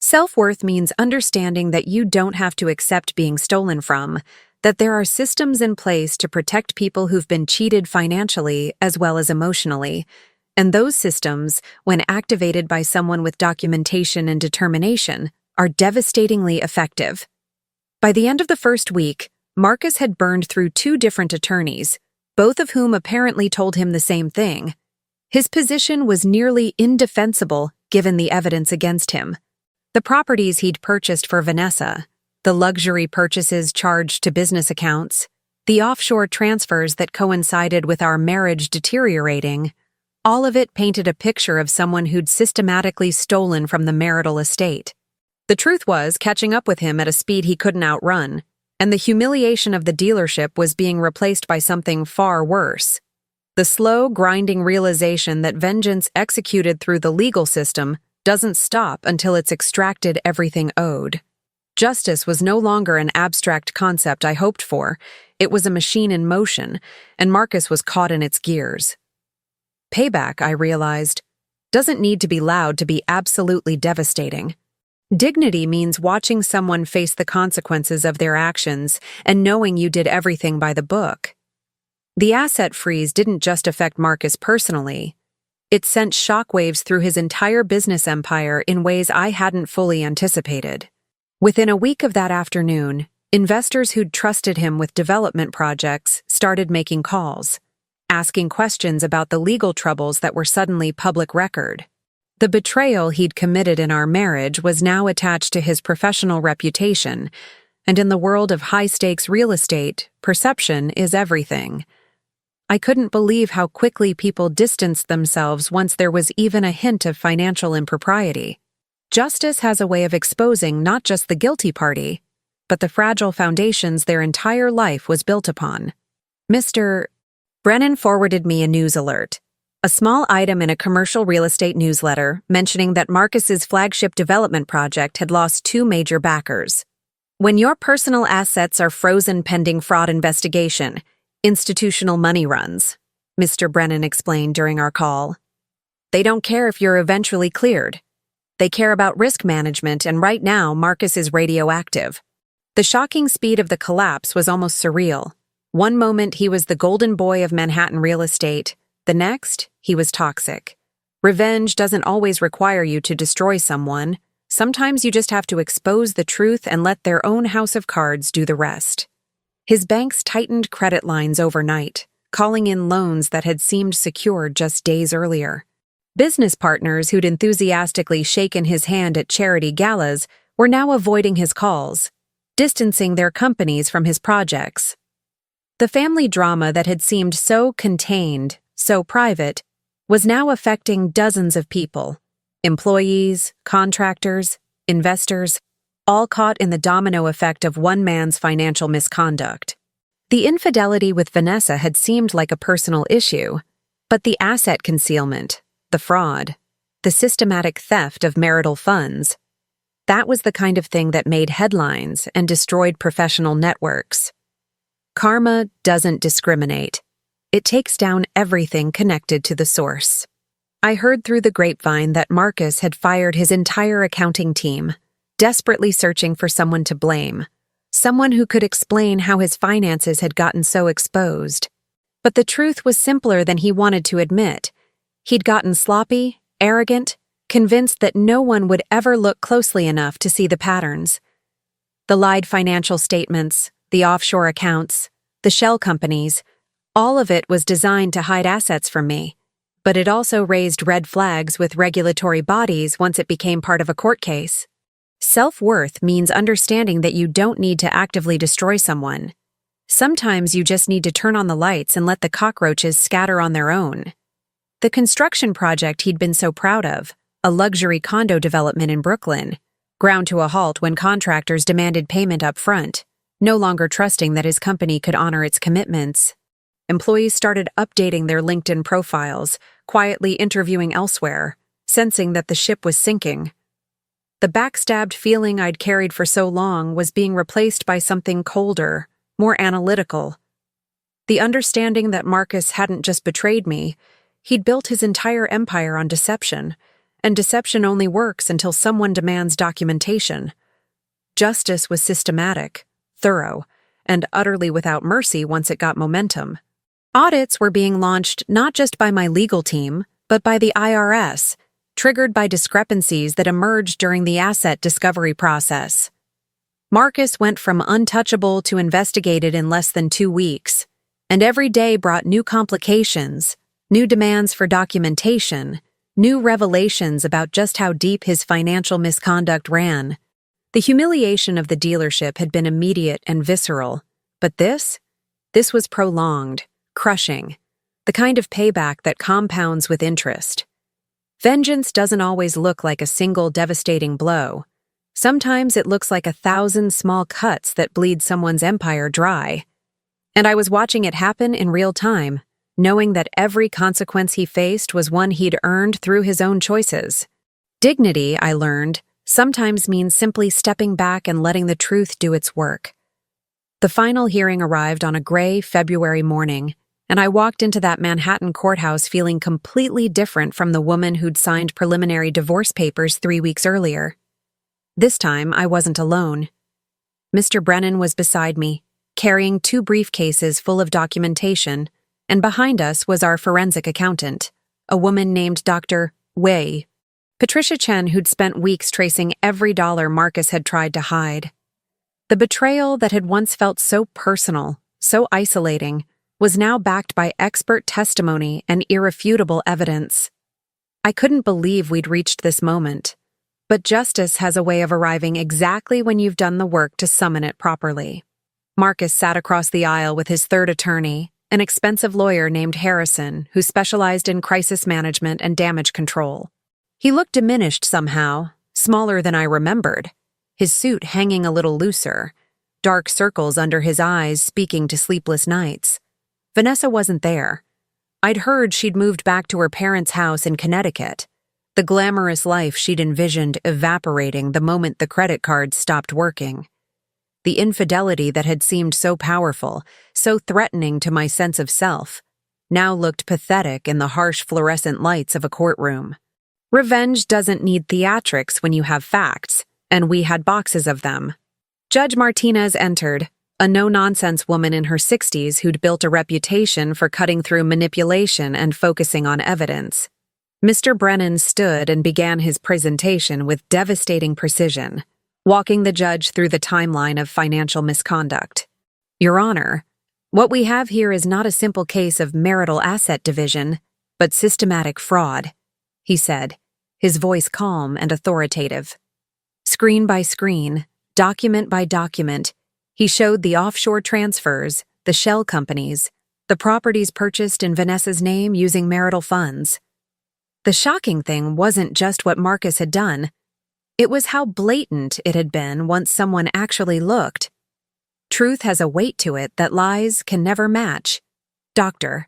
Self-worth means understanding that you don't have to accept being stolen from, that there are systems in place to protect people who've been cheated financially as well as emotionally, and those systems, when activated by someone with documentation and determination, are devastatingly effective. By the end of the first week, Marcus had burned through 2 different attorneys, both of whom apparently told him the same thing. His position was nearly indefensible given the evidence against him. The properties he'd purchased for Vanessa, the luxury purchases charged to business accounts, the offshore transfers that coincided with our marriage deteriorating, all of it painted a picture of someone who'd systematically stolen from the marital estate. The truth was catching up with him at a speed he couldn't outrun, and the humiliation of the dealership was being replaced by something far worse. The slow, grinding realization that vengeance executed through the legal system doesn't stop until it's extracted everything owed. Justice was no longer an abstract concept I hoped for. It was a machine in motion, and Marcus was caught in its gears. Payback, I realized, doesn't need to be loud to be absolutely devastating. Dignity means watching someone face the consequences of their actions and knowing you did everything by the book. The asset freeze didn't just affect Marcus personally. It sent shockwaves through his entire business empire in ways I hadn't fully anticipated. Within a week of that afternoon, investors who'd trusted him with development projects started making calls, asking questions about the legal troubles that were suddenly public record. The betrayal he'd committed in our marriage was now attached to his professional reputation, and in the world of high-stakes real estate, perception is everything. I couldn't believe how quickly people distanced themselves once there was even a hint of financial impropriety. Justice has a way of exposing not just the guilty party, but the fragile foundations their entire life was built upon. Mr. Brennan forwarded me a news alert, a small item in a commercial real estate newsletter mentioning that Marcus's flagship development project had lost 2 major backers. When your personal assets are frozen pending fraud investigation, institutional money runs, Mr. Brennan explained during our call. They don't care if you're eventually cleared. They care about risk management, and right now Marcus is radioactive. The shocking speed of the collapse was almost surreal. One moment he was the golden boy of Manhattan real estate, the next, he was toxic. Revenge doesn't always require you to destroy someone. Sometimes you just have to expose the truth and let their own house of cards do the rest. His banks tightened credit lines overnight, calling in loans that had seemed secured just days earlier. Business partners who'd enthusiastically shaken his hand at charity galas were now avoiding his calls, distancing their companies from his projects. The family drama that had seemed so contained, so private, was now affecting dozens of people: employees, contractors, investors, all caught in the domino effect of one man's financial misconduct. The infidelity with Vanessa had seemed like a personal issue, but the asset concealment, the fraud, the systematic theft of marital funds, that was the kind of thing that made headlines and destroyed professional networks. Karma doesn't discriminate. It takes down everything connected to the source. I heard through the grapevine that Marcus had fired his entire accounting team, desperately searching for someone to blame, someone who could explain how his finances had gotten so exposed. But the truth was simpler than he wanted to admit. He'd gotten sloppy, arrogant, convinced that no one would ever look closely enough to see the patterns. The lied financial statements, the offshore accounts, the shell companies, all of it was designed to hide assets from me. But it also raised red flags with regulatory bodies once it became part of a court case. Self-worth means understanding that you don't need to actively destroy someone. Sometimes you just need to turn on the lights and let the cockroaches scatter on their own. The construction project he'd been so proud of, a luxury condo development in Brooklyn, ground to a halt when contractors demanded payment up front, no longer trusting that his company could honor its commitments. Employees started updating their LinkedIn profiles, quietly interviewing elsewhere, sensing that the ship was sinking. The backstabbed feeling I'd carried for so long was being replaced by something colder, more analytical. The understanding that Marcus hadn't just betrayed me, he'd built his entire empire on deception, and deception only works until someone demands documentation. Justice was systematic, thorough, and utterly without mercy once it got momentum. Audits were being launched not just by my legal team, but by the IRS, triggered by discrepancies that emerged during the asset discovery process. Marcus went from untouchable to investigated in less than 2 weeks, and every day brought new complications, new demands for documentation, new revelations about just how deep his financial misconduct ran. The humiliation of the dealership had been immediate and visceral, but this was prolonged, crushing, the kind of payback that compounds with interest. Vengeance doesn't always look like a single devastating blow. Sometimes it looks like 1,000 small cuts that bleed someone's empire dry. And I was watching it happen in real time, knowing that every consequence he faced was one he'd earned through his own choices. Dignity, I learned, sometimes means simply stepping back and letting the truth do its work. The final hearing arrived on a gray February morning, and I walked into that Manhattan courthouse feeling completely different from the woman who'd signed preliminary divorce papers 3 weeks earlier. This time, I wasn't alone. Mr. Brennan was beside me, carrying 2 briefcases full of documentation, and behind us was our forensic accountant, a woman named Dr. Wei, Patricia Chen, who'd spent weeks tracing every dollar Marcus had tried to hide. The betrayal that had once felt so personal, so isolating, was now backed by expert testimony and irrefutable evidence. I couldn't believe we'd reached this moment, but justice has a way of arriving exactly when you've done the work to summon it properly. Marcus sat across the aisle with his third attorney, an expensive lawyer named Harrison, who specialized in crisis management and damage control. He looked diminished somehow, smaller than I remembered, his suit hanging a little looser, dark circles under his eyes speaking to sleepless nights. Vanessa wasn't there. I'd heard she'd moved back to her parents' house in Connecticut, the glamorous life she'd envisioned evaporating the moment the credit cards stopped working. The infidelity that had seemed so powerful, so threatening to my sense of self, now looked pathetic in the harsh fluorescent lights of a courtroom. Revenge doesn't need theatrics when you have facts, and we had boxes of them. Judge Martinez entered, a no-nonsense woman in her 60s who'd built a reputation for cutting through manipulation and focusing on evidence. Mr. Brennan stood and began his presentation with devastating precision, walking the judge through the timeline of financial misconduct. Your Honor, what we have here is not a simple case of marital asset division, but systematic fraud. he said, his voice calm and authoritative. Screen by screen, document by document, he showed the offshore transfers, the shell companies, the properties purchased in Vanessa's name using marital funds. The shocking thing wasn't just what Marcus had done. It was how blatant it had been once someone actually looked. Truth has a weight to it that lies can never match. Doctor.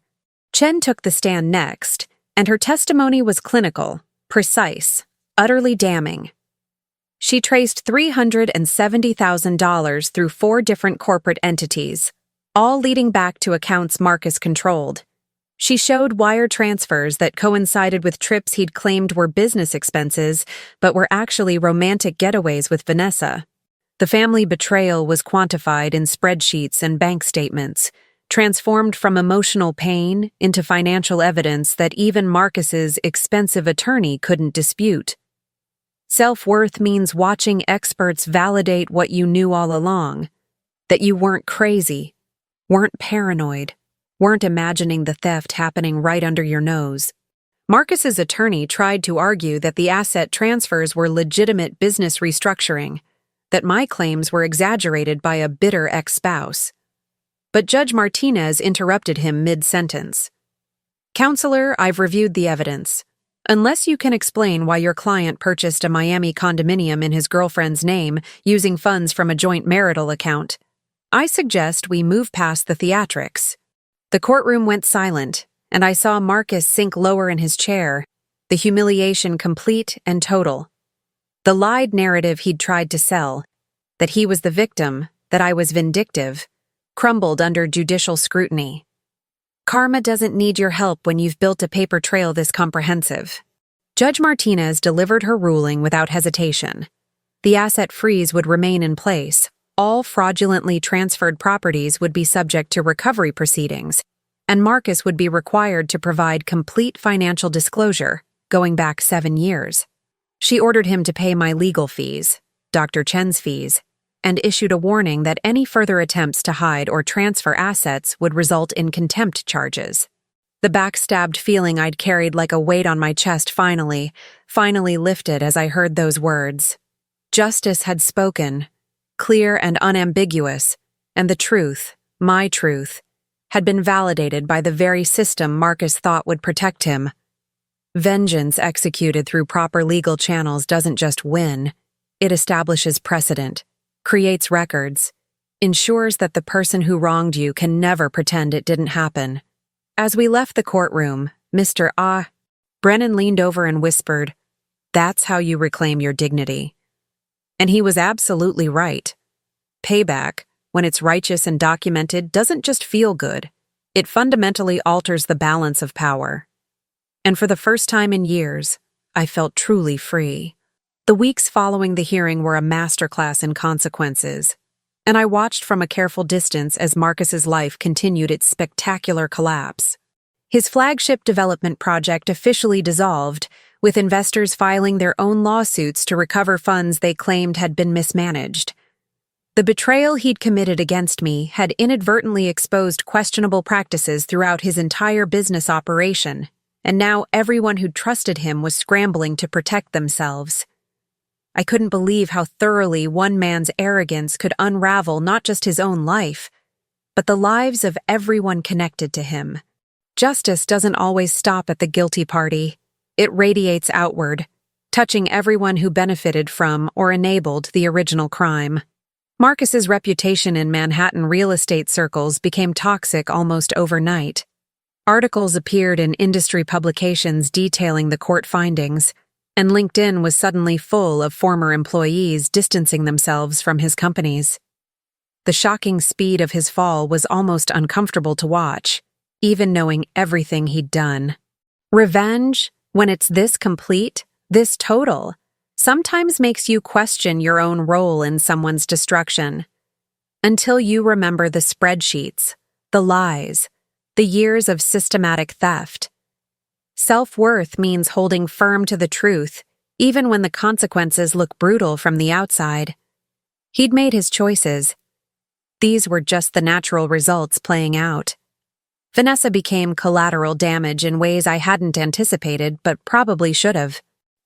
Chen took the stand next, and her testimony was clinical, precise, utterly damning. She traced $370,000 through 4 different corporate entities, all leading back to accounts Marcus controlled. She showed wire transfers that coincided with trips he'd claimed were business expenses, but were actually romantic getaways with Vanessa. The family betrayal was quantified in spreadsheets and bank statements, transformed from emotional pain into financial evidence that even Marcus's expensive attorney couldn't dispute. Self-worth means watching experts validate what you knew all along, that you weren't crazy, weren't paranoid, weren't imagining the theft happening right under your nose. Marcus's attorney tried to argue that the asset transfers were legitimate business restructuring, that my claims were exaggerated by a bitter ex-spouse. But Judge Martinez interrupted him mid-sentence. "Counselor, I've reviewed the evidence. Unless you can explain why your client purchased a Miami condominium in his girlfriend's name using funds from a joint marital account, I suggest we move past the theatrics." The courtroom went silent, and I saw Marcus sink lower in his chair, the humiliation complete and total. The lied narrative he'd tried to sell, that he was the victim, that I was vindictive, crumbled under judicial scrutiny. Karma doesn't need your help when you've built a paper trail this comprehensive. Judge Martinez delivered her ruling without hesitation. The asset freeze would remain in place. All fraudulently transferred properties would be subject to recovery proceedings, and Marcus would be required to provide complete financial disclosure, going back 7 years. She ordered him to pay my legal fees, Dr. Chen's fees, and issued a warning that any further attempts to hide or transfer assets would result in contempt charges. The backstabbed feeling I'd carried like a weight on my chest finally lifted as I heard those words. Justice had spoken, clear and unambiguous, and the truth, my truth, had been validated by the very system Marcus thought would protect him. Vengeance executed through proper legal channels doesn't just win, it establishes precedent, creates records, ensures that the person who wronged you can never pretend it didn't happen. As we left the courtroom, Mr. Brennan leaned over and whispered, "That's how you reclaim your dignity." And he was absolutely right. Payback, when it's righteous and documented, doesn't just feel good. It fundamentally alters the balance of power. And for the first time in years, I felt truly free. The weeks following the hearing were a masterclass in consequences, and I watched from a careful distance as Marcus's life continued its spectacular collapse. His flagship development project officially dissolved, with investors filing their own lawsuits to recover funds they claimed had been mismanaged. The betrayal he'd committed against me had inadvertently exposed questionable practices throughout his entire business operation, and now everyone who trusted him was scrambling to protect themselves. I couldn't believe how thoroughly one man's arrogance could unravel not just his own life, but the lives of everyone connected to him. Justice doesn't always stop at the guilty party. It radiates outward, touching everyone who benefited from or enabled the original crime. Marcus's reputation in Manhattan real estate circles became toxic almost overnight. Articles appeared in industry publications detailing the court findings, and LinkedIn was suddenly full of former employees distancing themselves from his companies. The shocking speed of his fall was almost uncomfortable to watch, even knowing everything he'd done. Revenge, when it's this complete, this total, sometimes makes you question your own role in someone's destruction. Until you remember the spreadsheets, the lies, the years of systematic theft. Self-worth means holding firm to the truth, even when the consequences look brutal from the outside. He'd made his choices. These were just the natural results playing out. Vanessa became collateral damage in ways I hadn't anticipated but probably should have.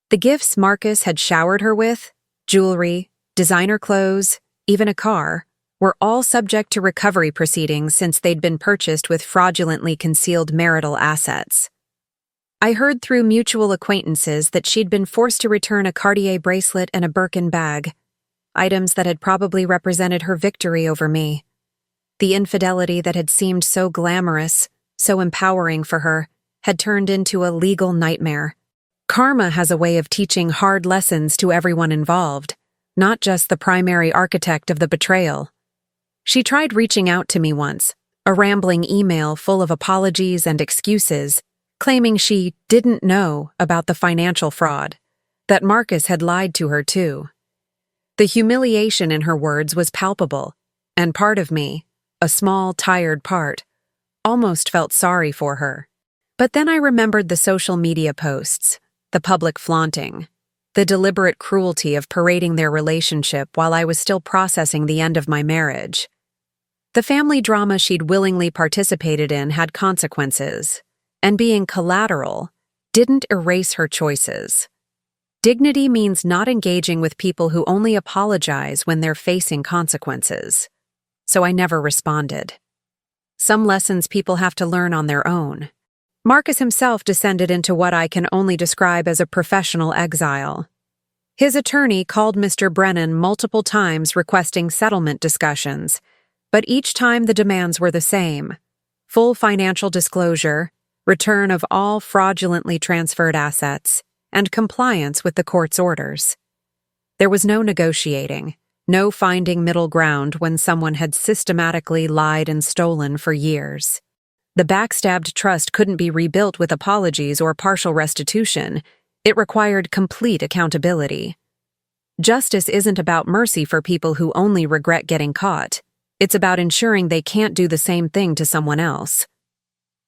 The gifts Marcus had showered her with, jewelry, designer clothes, even a car, were all subject to recovery proceedings since they'd been purchased with fraudulently concealed marital assets. I heard through mutual acquaintances that she'd been forced to return a Cartier bracelet and a Birkin bag, items that had probably represented her victory over me. The infidelity that had seemed so glamorous, so empowering for her, had turned into a legal nightmare. Karma has a way of teaching hard lessons to everyone involved, not just the primary architect of the betrayal. She tried reaching out to me once, a rambling email full of apologies and excuses, claiming she didn't know about the financial fraud, that Marcus had lied to her too. The humiliation in her words was palpable, and part of me, a small, tired part, almost felt sorry for her. But then I remembered the social media posts, the public flaunting, the deliberate cruelty of parading their relationship while I was still processing the end of my marriage. The family drama she'd willingly participated in had consequences, and being collateral didn't erase her choices. Dignity means not engaging with people who only apologize when they're facing consequences. So I never responded. Some lessons people have to learn on their own. Marcus himself descended into what I can only describe as a professional exile. His attorney called Mr. Brennan multiple times requesting settlement discussions, but each time the demands were the same: full financial disclosure, return of all fraudulently transferred assets, and compliance with the court's orders. There was no negotiating. No finding middle ground when someone had systematically lied and stolen for years. The backstabbed trust couldn't be rebuilt with apologies or partial restitution. It required complete accountability. Justice isn't about mercy for people who only regret getting caught. It's about ensuring they can't do the same thing to someone else.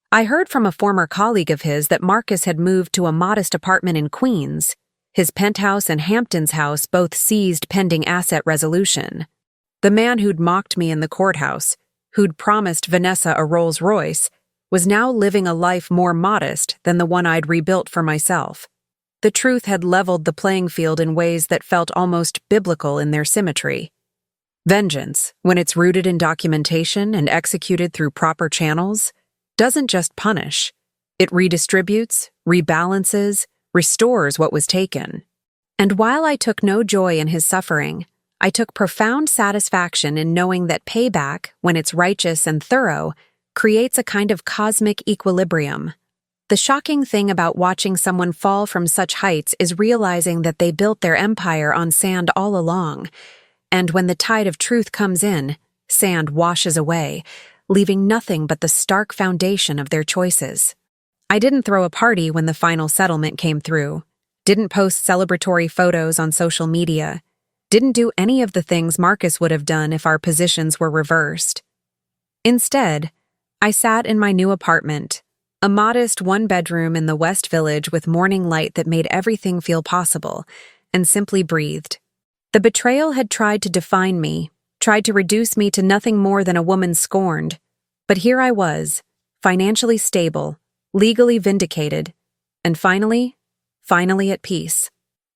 I heard from a former colleague of his that Marcus had moved to a modest apartment in Queens, his penthouse and Hampton's house both seized pending asset resolution. The man who'd mocked me in the courthouse, who'd promised Vanessa a Rolls-Royce, was now living a life more modest than the one I'd rebuilt for myself. The truth had leveled the playing field in ways that felt almost biblical in their symmetry. Vengeance, when it's rooted in documentation and executed through proper channels, doesn't just punish. It redistributes, rebalances, restores what was taken. And while I took no joy in his suffering, I took profound satisfaction in knowing that payback, when it's righteous and thorough, creates a kind of cosmic equilibrium. The shocking thing about watching someone fall from such heights is realizing that they built their empire on sand all along, and when the tide of truth comes in, sand washes away, leaving nothing but the stark foundation of their choices. I didn't throw a party when the final settlement came through, didn't post celebratory photos on social media, didn't do any of the things Marcus would have done if our positions were reversed. Instead, I sat in my new apartment, a modest one-bedroom in the West Village with morning light that made everything feel possible, and simply breathed. The betrayal had tried to define me, tried to reduce me to nothing more than a woman scorned, but here I was, financially stable, legally vindicated, and finally at peace.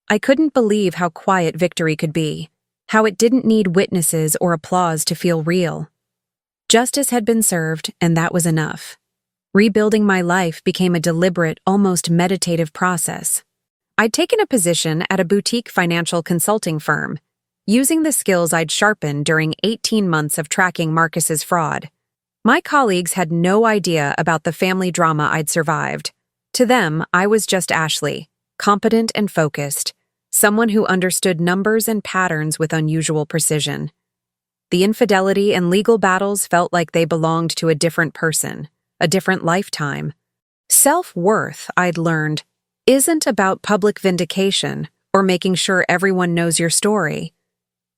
I couldn't believe how quiet victory could be, how it didn't need witnesses or applause to feel real. Justice had been served, and that was enough. Rebuilding my life became a deliberate, almost meditative process. I'd taken a position at a boutique financial consulting firm, using the skills I'd sharpened during 18 months of tracking Marcus's fraud. My colleagues had no idea about the family drama I'd survived. To them, I was just Ashley, competent and focused, someone who understood numbers and patterns with unusual precision. The infidelity and legal battles felt like they belonged to a different person, a different lifetime. Self-worth, I'd learned, isn't about public vindication or making sure everyone knows your story.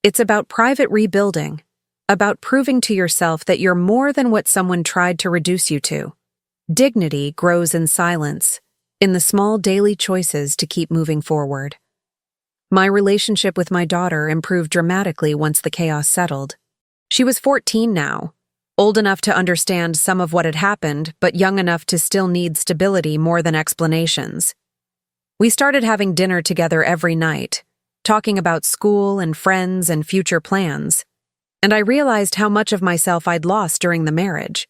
It's about private rebuilding, about proving to yourself that you're more than what someone tried to reduce you to. Dignity grows in silence, in the small daily choices to keep moving forward. My relationship with my daughter improved dramatically once the chaos settled. She was 14 now, old enough to understand some of what had happened, but young enough to still need stability more than explanations. We started having dinner together every night, talking about school and friends and future plans, and I realized how much of myself I'd lost during the marriage.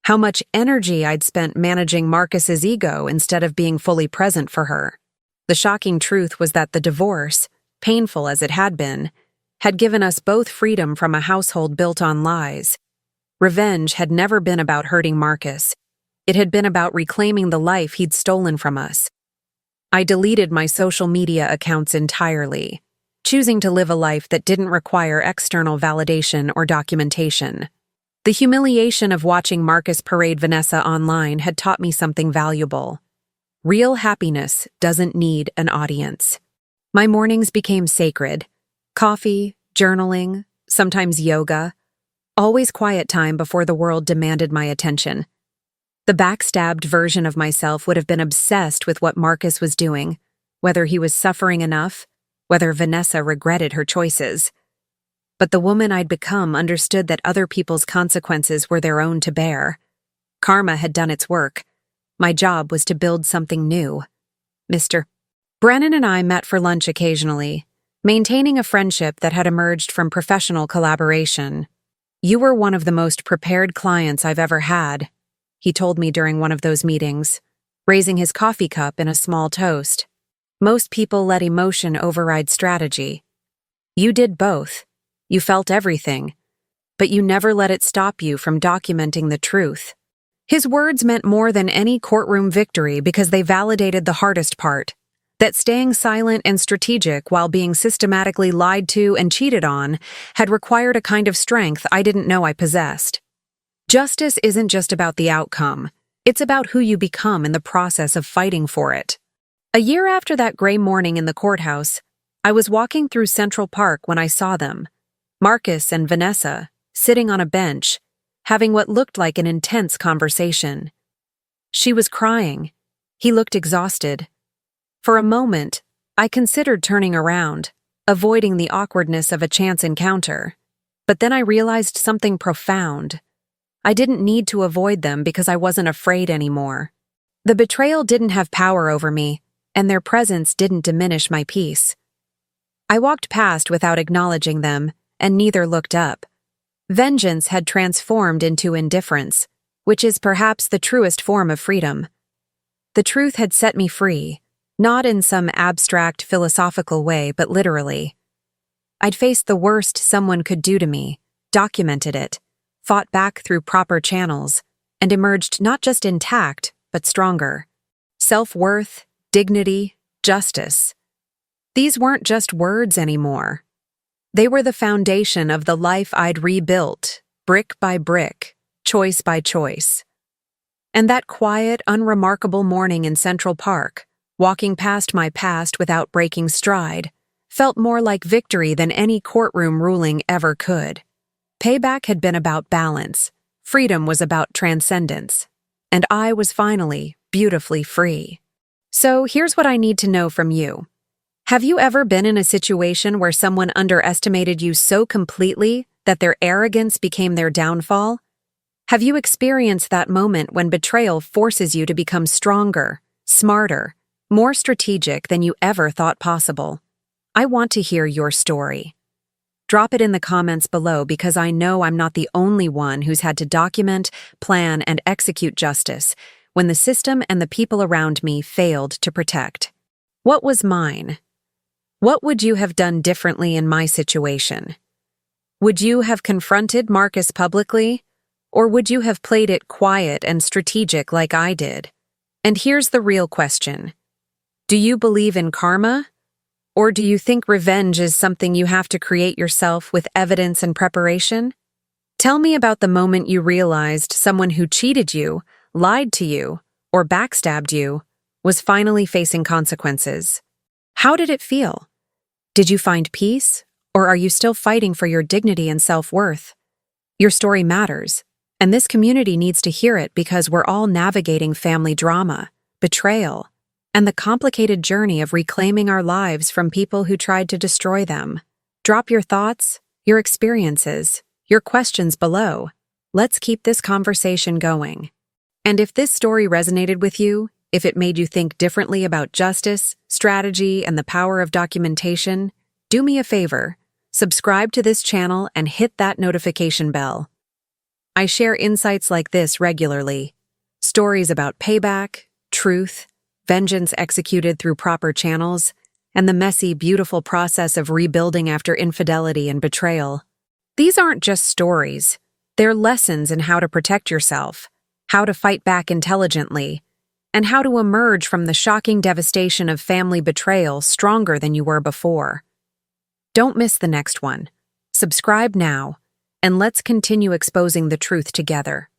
How much energy I'd spent managing Marcus's ego instead of being fully present for her. The shocking truth was that the divorce, painful as it had been, had given us both freedom from a household built on lies. Revenge had never been about hurting Marcus. It had been about reclaiming the life he'd stolen from us. I deleted my social media accounts entirely, choosing to live a life that didn't require external validation or documentation. The humiliation of watching Marcus parade Vanessa online had taught me something valuable. Real happiness doesn't need an audience. My mornings became sacred. Coffee, journaling, sometimes yoga, always quiet time before the world demanded my attention. The backstabbed version of myself would have been obsessed with what Marcus was doing, whether he was suffering enough, whether Vanessa regretted her choices. But the woman I'd become understood that other people's consequences were their own to bear. Karma had done its work. My job was to build something new. Mr. Brennan and I met for lunch occasionally, maintaining a friendship that had emerged from professional collaboration. "You were one of the most prepared clients I've ever had," he told me during one of those meetings, raising his coffee cup in a small toast. "Most people let emotion override strategy. You did both. You felt everything, but you never let it stop you from documenting the truth." His words meant more than any courtroom victory because they validated the hardest part, that staying silent and strategic while being systematically lied to and cheated on had required a kind of strength I didn't know I possessed. Justice isn't just about the outcome, it's about who you become in the process of fighting for it. A year after that gray morning in the courthouse, I was walking through Central Park when I saw them, Marcus and Vanessa, sitting on a bench, having what looked like an intense conversation. She was crying. He looked exhausted. For a moment, I considered turning around, avoiding the awkwardness of a chance encounter. But then I realized something profound. I didn't need to avoid them because I wasn't afraid anymore. The betrayal didn't have power over me, and their presence didn't diminish my peace. I walked past without acknowledging them, and neither looked up. Vengeance had transformed into indifference, which is perhaps the truest form of freedom. The truth had set me free, not in some abstract philosophical way, but literally. I'd faced the worst someone could do to me, documented it, fought back through proper channels, and emerged not just intact, but stronger. Self-worth, dignity, justice. These weren't just words anymore. They were the foundation of the life I'd rebuilt, brick by brick, choice by choice. And that quiet, unremarkable morning in Central Park, walking past my past without breaking stride, felt more like victory than any courtroom ruling ever could. Payback had been about balance, freedom was about transcendence, and I was finally, beautifully free. So here's what I need to know from you. Have you ever been in a situation where someone underestimated you so completely that their arrogance became their downfall? Have you experienced that moment when betrayal forces you to become stronger, smarter, more strategic than you ever thought possible? I want to hear your story. Drop it in the comments below because I know I'm not the only one who's had to document, plan, and execute justice when the system and the people around me failed to protect. What was mine? What would you have done differently in my situation? Would you have confronted Marcus publicly, or would you have played it quiet and strategic like I did? And here's the real question. Do you believe in karma? Or do you think revenge is something you have to create yourself with evidence and preparation? Tell me about the moment you realized someone who cheated you, lied to you, or backstabbed you was finally facing consequences. How did it feel? Did you find peace, or are you still fighting for your dignity and self-worth? Your story matters, and this community needs to hear it because we're all navigating family drama, betrayal, and the complicated journey of reclaiming our lives from people who tried to destroy them. Drop your thoughts, your experiences, your questions below. Let's keep this conversation going. And if this story resonated with you, if it made you think differently about justice, strategy, and the power of documentation, do me a favor, subscribe to this channel and hit that notification bell. I share insights like this regularly. Stories about payback, truth, vengeance executed through proper channels, and the messy, beautiful process of rebuilding after infidelity and betrayal. These aren't just stories. They're lessons in how to protect yourself, how to fight back intelligently, and how to emerge from the shocking devastation of family betrayal stronger than you were before. Don't miss the next one. Subscribe now, and let's continue exposing the truth together.